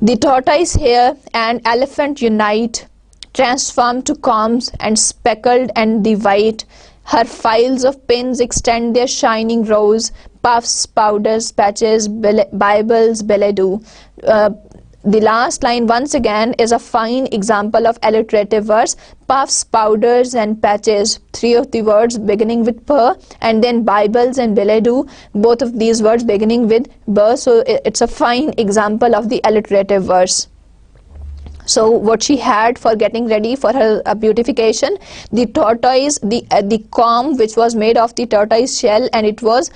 The tortoise hair and elephant unite, transformed to combs and speckled and the white. Her files of pins extend their shining rows, puffs, powders, patches, Bibles, billet doux. The last line once again is a fine example of alliterative verse. Puffs, powders and patches, three of the words beginning with per, and then Bibles and billet doux, both of these words beginning with ber. So it's a fine example of the alliterative verse. So what she had for getting ready for her beautification, the tortoise, the comb which was made of the tortoise shell, and it was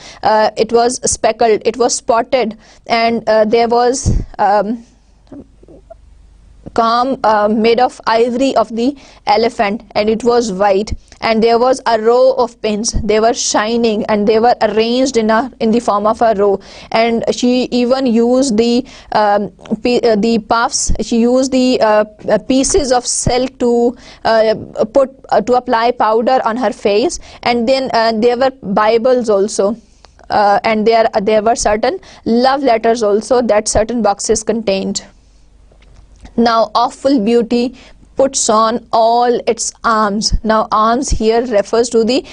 speckled, it was spotted, and there was comb made of ivory of the elephant, and it was white, and there was a row of pins. They were shining and they were arranged in the form of a row. And she even used the puffs. She used the pieces of silk to apply powder on her face. And then there were Bibles also. And there were certain love letters also that certain boxes contained. Now awful beauty puts on all its arms. Now arms here refers to the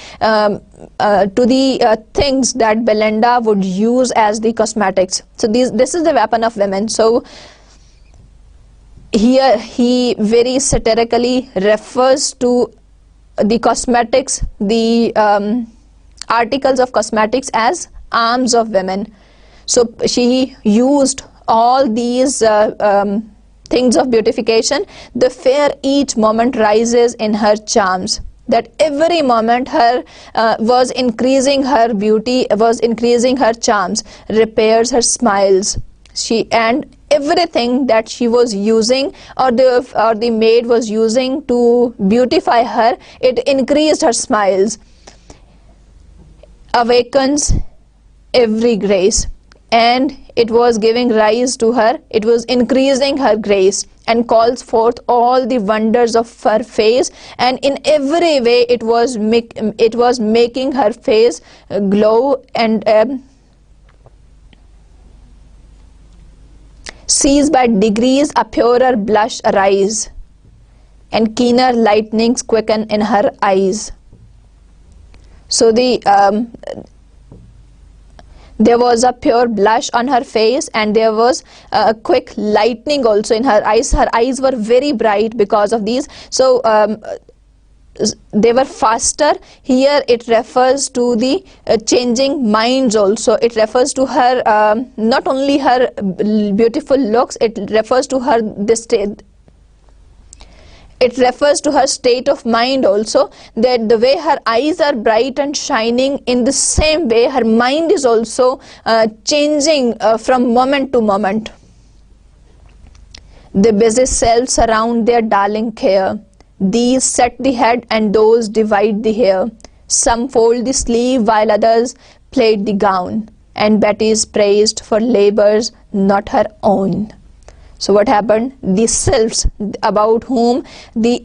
things that Belinda would use as the cosmetics. So this is the weapon of women. So here he very satirically refers to the cosmetics, the articles of cosmetics as arms of women. So she used all these things of beautification. The fair each moment rises in her charms. That every moment her was increasing her beauty, was increasing her charms, repairs her smiles. And everything that she was using, or the maid was using to beautify her, it increased her smiles. Awakens every grace, and it was giving rise to her, it was increasing her grace, and calls forth all the wonders of her face, and in every way it was making her face glow, and sees by degrees a purer blush arise, and keener lightnings quicken in her eyes. So there was a pure blush on her face, and there was a quick lightning also in her eyes. Her eyes were very bright because of these. So they were faster. Here it refers to the changing minds also. It refers to her, not only her beautiful looks, it refers to her it refers to her state of mind also, that the way her eyes are bright and shining, in the same way her mind is also changing from moment to moment. The busy selves surround their darling care. These set the head and those divide the hair. Some fold the sleeve while others plait the gown. And Betty is praised for labors not her own. So what happened? The sylphs, about whom the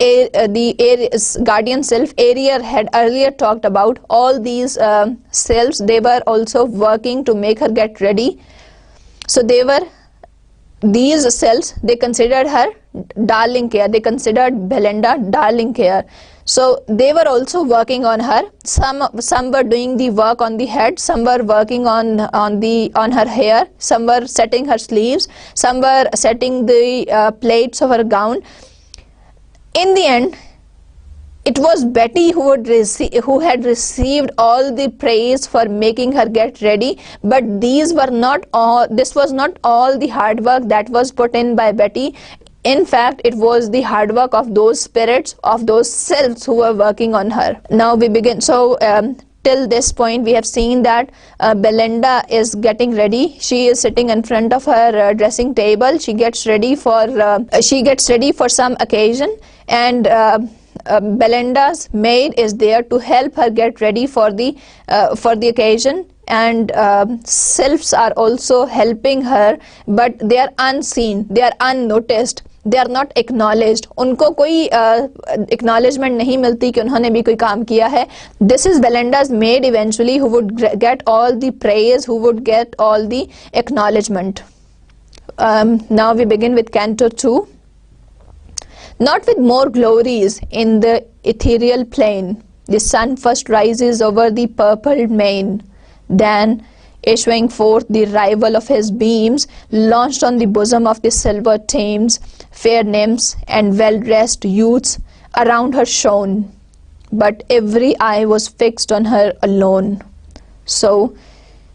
guardian sylph Ariel had earlier talked about, all these sylphs, they were also working to make her get ready. So these sylphs, they considered her darling care. They considered Belinda darling care. So they were also working on her. Some were doing the work on the head, some were working on her hair, some were setting her sleeves, some were setting the plaits of her gown. In the end, it was Betty who had received all the praise for making her get ready, but this was not all the hard work that was put in by Betty. In fact, it was the hard work of those spirits, of those selves who were working on her. Now we begin. So till this point we have seen that Belinda is getting ready. She is sitting in front of her dressing table. She gets ready for some occasion, and Belinda's maid is there to help her get ready for the occasion. And sylphs are also helping her, but they are unseen, they are unnoticed, they are not acknowledged. उनको कोई acknowledgement नहीं मिलती कि उन्होंने भी कोई काम किया है. This is Belinda's maid eventually who would get all the praise, who would get all the acknowledgement. Now we begin with Canto 2. Not with more glories in the ethereal plain, the sun first rises over the purpled main. Then, issuing forth the rival of his beams, launched on the bosom of the silver Thames, fair nymphs and well-dressed youths around her shone, but every eye was fixed on her alone. So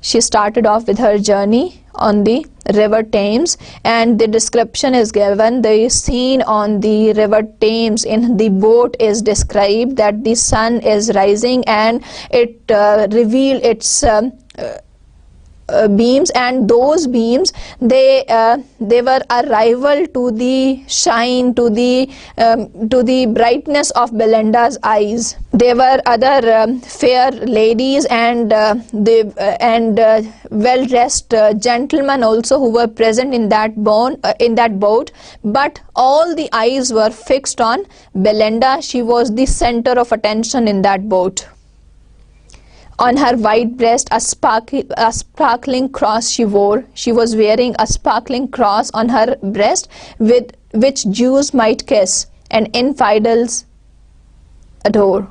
she started off with her journey on the river Thames, and the description is given. The scene on the river Thames in the boat is described that the sun is rising and it revealed its beams, and those beams they were a rival to the shine, to the brightness of Belinda's eyes. There were other fair ladies and well dressed gentlemen also who were present in that boat, but all the eyes were fixed on Belinda. She was the center of attention in that boat. On her white breast, a sparkling cross she wore. She was wearing a sparkling cross on her breast, with which Jews might kiss and infidels adore.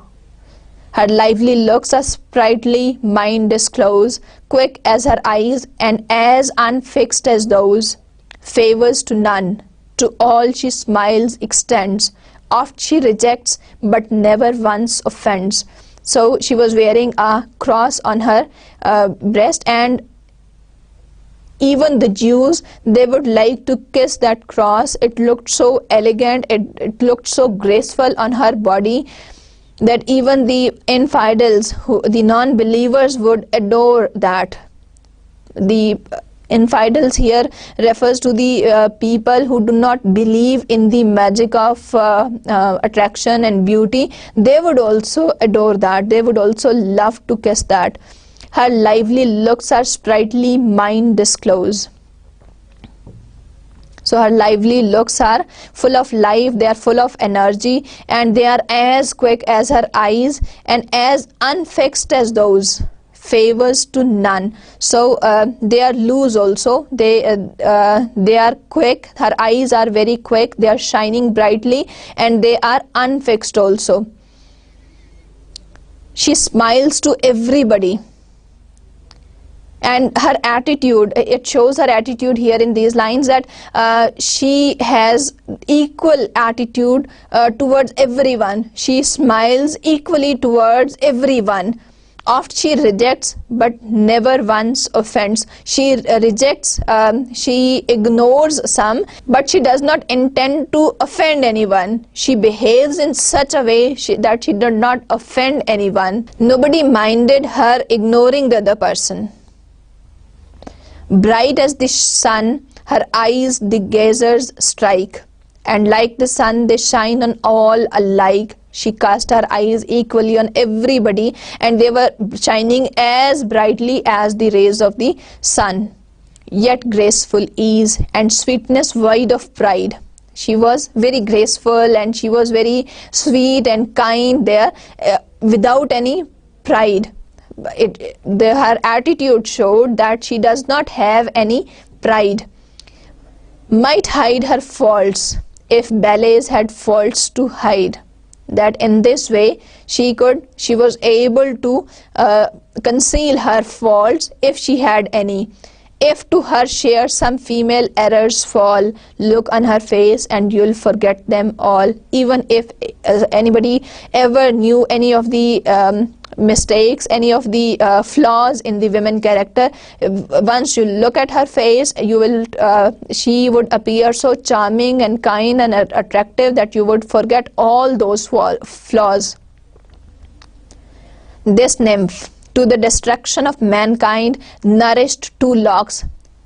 Her lively looks, a sprightly mind disclose, quick as her eyes and as unfixed as those. Favors to none, to all she smiles extends. Oft she rejects, but never once offends. So she was wearing a cross on her breast, and even the Jews, they would like to kiss that cross. It looked so elegant, it looked so graceful on her body, that even the infidels, the non-believers, would adore that. The infidels here refers to the people who do not believe in the magic of attraction and beauty. They would also adore that. They would also love to kiss that. Her lively looks, her sprightly mind disclose. So her lively looks are full of life, they are full of energy, and they are as quick as her eyes and as unfixed as those. Favors to none. So they are loose also. They are quick. Her eyes are very quick. They are shining brightly, and they are unfixed also. She smiles to everybody. And her attitude, it shows her attitude here in these lines, that she has equal attitude towards everyone. She smiles equally towards everyone. Oft she rejects, but never once offends. She rejects, she ignores some, but she does not intend to offend anyone. She behaves in such a way that she did not offend anyone. Nobody minded her ignoring the other person. Bright as the sun, her eyes the gazers strike, and like the sun they shine on all alike. She cast her eyes equally on everybody, and they were shining as brightly as the rays of the sun. Yet graceful ease and sweetness void of pride. She was very graceful and she was very sweet and kind there, without any pride. Her attitude showed that she does not have any pride. Might hide her faults if ballets had faults to hide. That in this way she was able to conceal her faults if she had any. If to her share some female errors fall, look on her face and you'll forget them all. Even if anybody ever knew any of the mistakes, any of the flaws in the women character, once you look at her face, she would appear so charming and kind and attractive that you would forget all those flaws. This nymph, to the destruction of mankind, nourished two locks.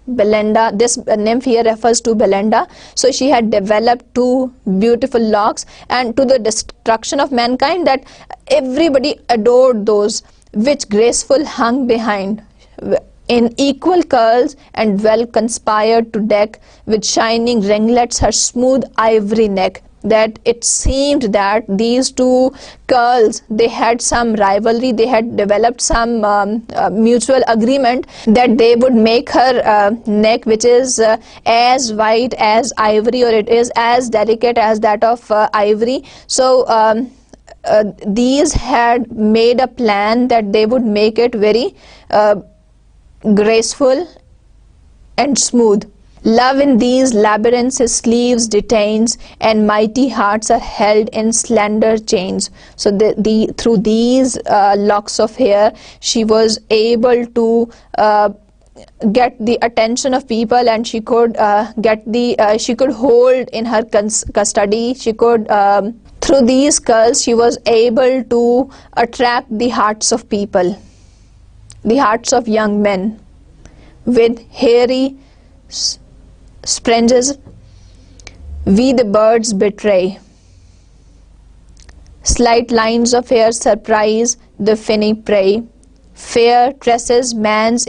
Belinda, this nymph here refers to Belinda. So she had developed two beautiful locks, and to the destruction of mankind, that everybody adored those, which graceful hung behind in equal curls, and well conspired to deck with shining ringlets her smooth ivory neck. That it seemed that these two curls, they had some rivalry, they had developed some mutual agreement that they would make her neck, which is as white as ivory, or it is as delicate as that of ivory. So these had made a plan that they would make it very graceful and smooth. Love in these labyrinths his sleeves detains, and mighty hearts are held in slender chains. So through these locks of hair, she was able to get the attention of people, and she could she could hold in her custody. She could through these curls she was able to attract the hearts of people, the hearts of young men with hairy springes. We the birds betray. Slight lines of hair surprise the finny prey. Fair tresses man's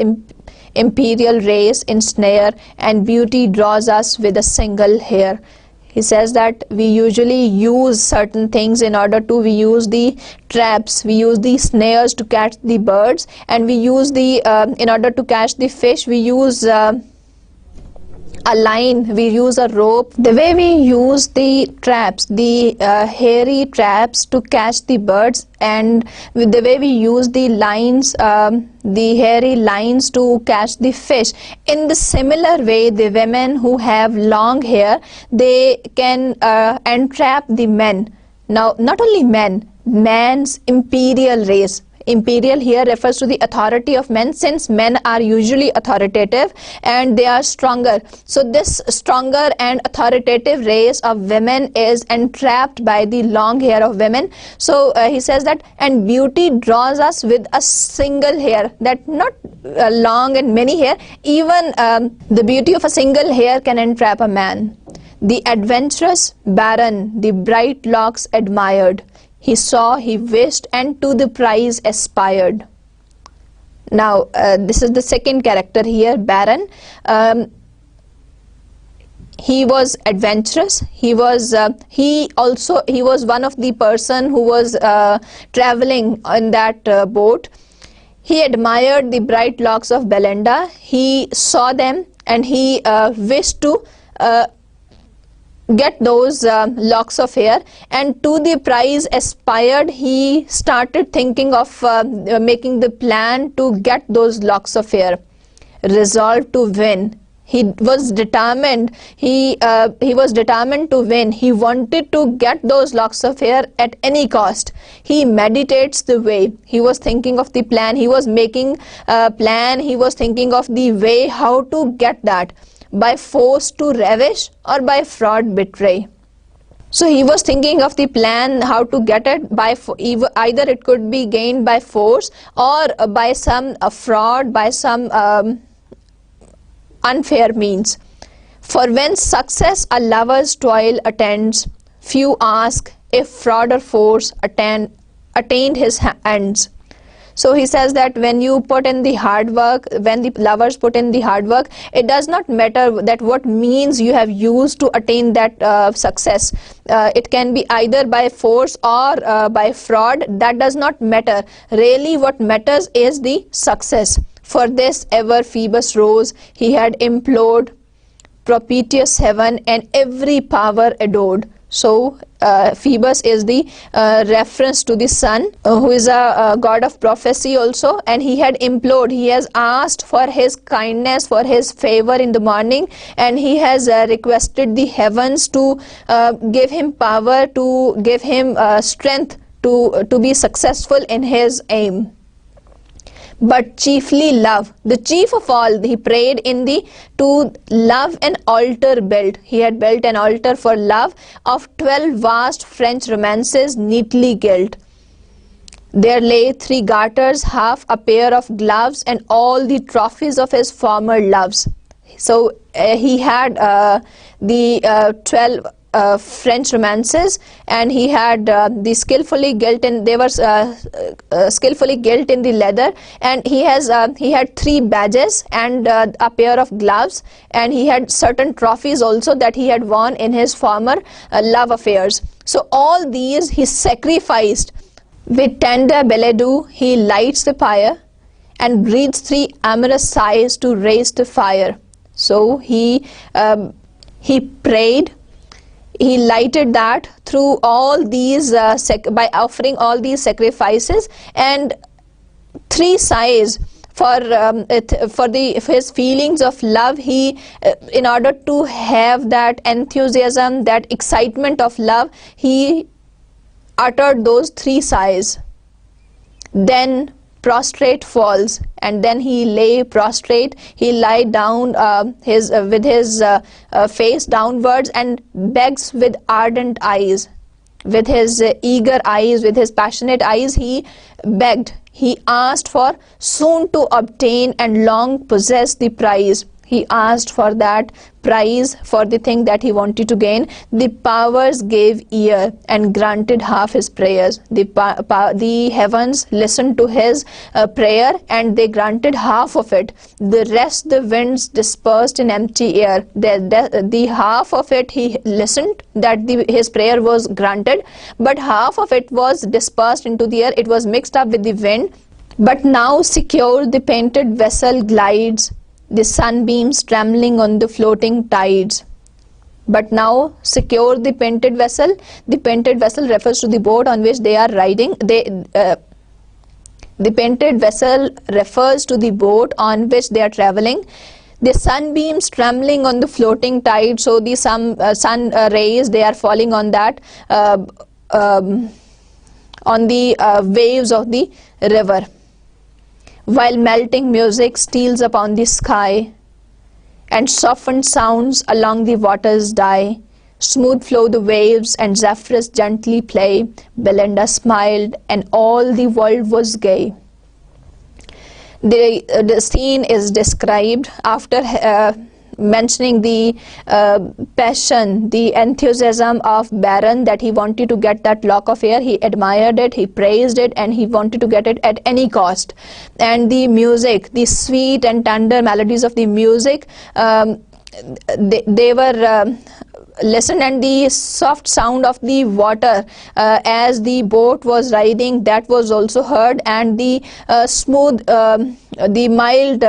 imperial race ensnare, and beauty draws us with a single hair. He says that we usually use certain things in order to, we use the traps, we use the snares to catch the birds, and we use the, in order to catch the fish, we use a line, we use a rope. The way we use the traps, the hairy traps to catch the birds, and with the way we use the lines, the hairy lines to catch the fish, in the similar way the women who have long hair, they can entrap the men. Now not only men, man's imperial race. Imperial here refers to the authority of men, since men are usually authoritative and they are stronger. So this stronger and authoritative race of women is entrapped by the long hair of women. So he says that, and beauty draws us with a single hair, that not long and many hair, even the beauty of a single hair can entrap a man. The adventurous baron, the bright locks admired. He saw, he wished, and to the prize aspired. Now, this is the second character here, Baron. He was adventurous. He was one of the person who was traveling in that boat. He admired the bright locks of Belinda. He saw them and he wished to get those locks of hair, and to the prize aspired. He started thinking of making the plan to get those locks of hair. Resolved to win, he was determined. He was determined to win. He wanted to get those locks of hair at any cost. He meditates the way. He was thinking of the plan. He was making a plan. He was thinking of the way how to get that. By force to ravish, or by fraud betray. So he was thinking of the plan how to get it, by either it could be gained by force or by some fraud, by some unfair means. For when success a lover's toil attends, few ask if fraud or force attained his ends. So he says that when you put in the hard work, when the lovers put in the hard work, it does not matter that what means you have used to attain that success. It can be either by force or by fraud. That does not matter. Really what matters is the success. For this ever Phoebus rose. He had implored propitious heaven, and every power adored. So Phoebus is the reference to the sun, who is a god of prophecy also, and he had implored, he has asked for his kindness, for his favor in the morning, and he has requested the heavens to give him power, to give him strength to be successful in his aim. But chiefly love, the chief of all, he prayed to love an altar built. He had built an altar for love of 12 vast French romances neatly gilt. There lay 3 garters, half a pair of gloves, and all the trophies of his former loves. So he had the 12 French romances, and he had the skillfully gilt, and they were skillfully gilt in the leather, and he had 3 badges and a pair of gloves, and he had certain trophies also that he had won in his former love affairs. So all these he sacrificed. With tender billet-doux he lights the pyre, and breathes 3 amorous sighs to raise the fire. So he prayed. He lighted that through all these by offering all these sacrifices, and 3 sighs for his feelings of love. He in order to have that enthusiasm, that excitement of love, he uttered those 3 sighs. Then prostrate falls, and then he lay prostrate, he lie down with his face downwards and begs with ardent eyes, with his eager eyes, with his passionate eyes. He begged, he asked for soon to obtain and long possess the prize. He asked for that prize, for the thing that he wanted to gain. The powers gave ear and granted half his prayers. The heavens listened to his prayer and they granted half of it. The rest the winds dispersed in empty air. The half of it he listened, that his prayer was granted, but half of it was dispersed into the air. It was mixed up with the wind. But now secure the painted vessel glides, the sunbeams trembling on the floating tides. But now secure the painted vessel. The painted vessel refers to the boat on which they are riding. The painted vessel refers to the boat on which they are traveling. The sunbeams trembling on the floating tide. So the sun rays, they are falling on that, on the waves of the river. While melting music steals upon the sky, and softened sounds along the waters die, smooth flow the waves and zephyrs gently play, Belinda smiled and all the world was gay. The scene is described after mentioning the passion, the enthusiasm of Baron, that he wanted to get that lock of hair. He admired it, he praised it, and he wanted to get it at any cost. And the music, the sweet and tender melodies of the music, they were listened, and the soft sound of the water as the boat was riding, that was also heard, and the smooth, the mild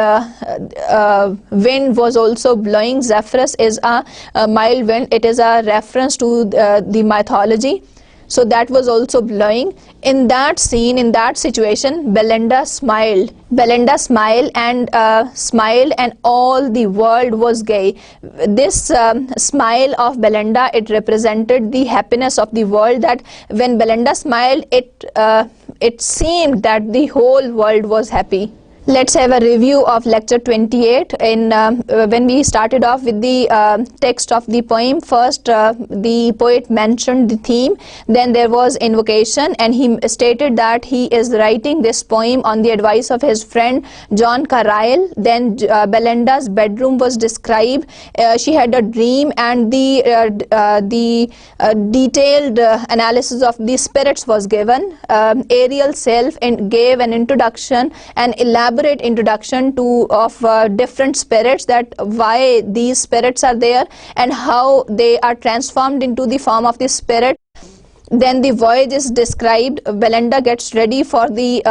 wind was also blowing. Zephyrus is a mild wind. It is a reference to the mythology. So that was also blowing. In that scene, in that situation, Belinda smiled. Belinda smiled and all the world was gay. This smile of Belinda, it represented the happiness of the world, that when Belinda smiled, it seemed that the whole world was happy. Let's have a review of lecture 28. When we started off with the text of the poem, first the poet mentioned the theme, then there was invocation, and he stated that he is writing this poem on the advice of his friend John Carlyle. Then Belinda's bedroom was described. She had a dream, and the detailed analysis of the spirits was given. Ariel self gave an introduction, an elaborate introduction of different spirits, that why these spirits are there and how they are transformed into the form of the spirit. Then the voyage is described. Belinda gets ready for the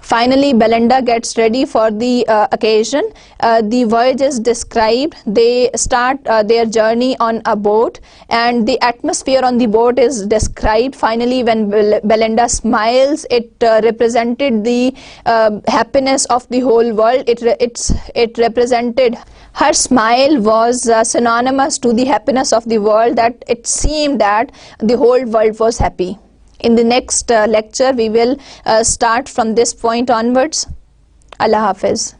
finally Belinda gets ready for the occasion. The voyage is described. They start their journey on a boat, and the atmosphere on the boat is described. Finally, when Belinda smiles, it represented the happiness of the whole world. It represented, her smile was synonymous to the happiness of the world, that it seemed that the whole world was happy. In the next lecture, we will start from this point onwards. Allah Hafiz.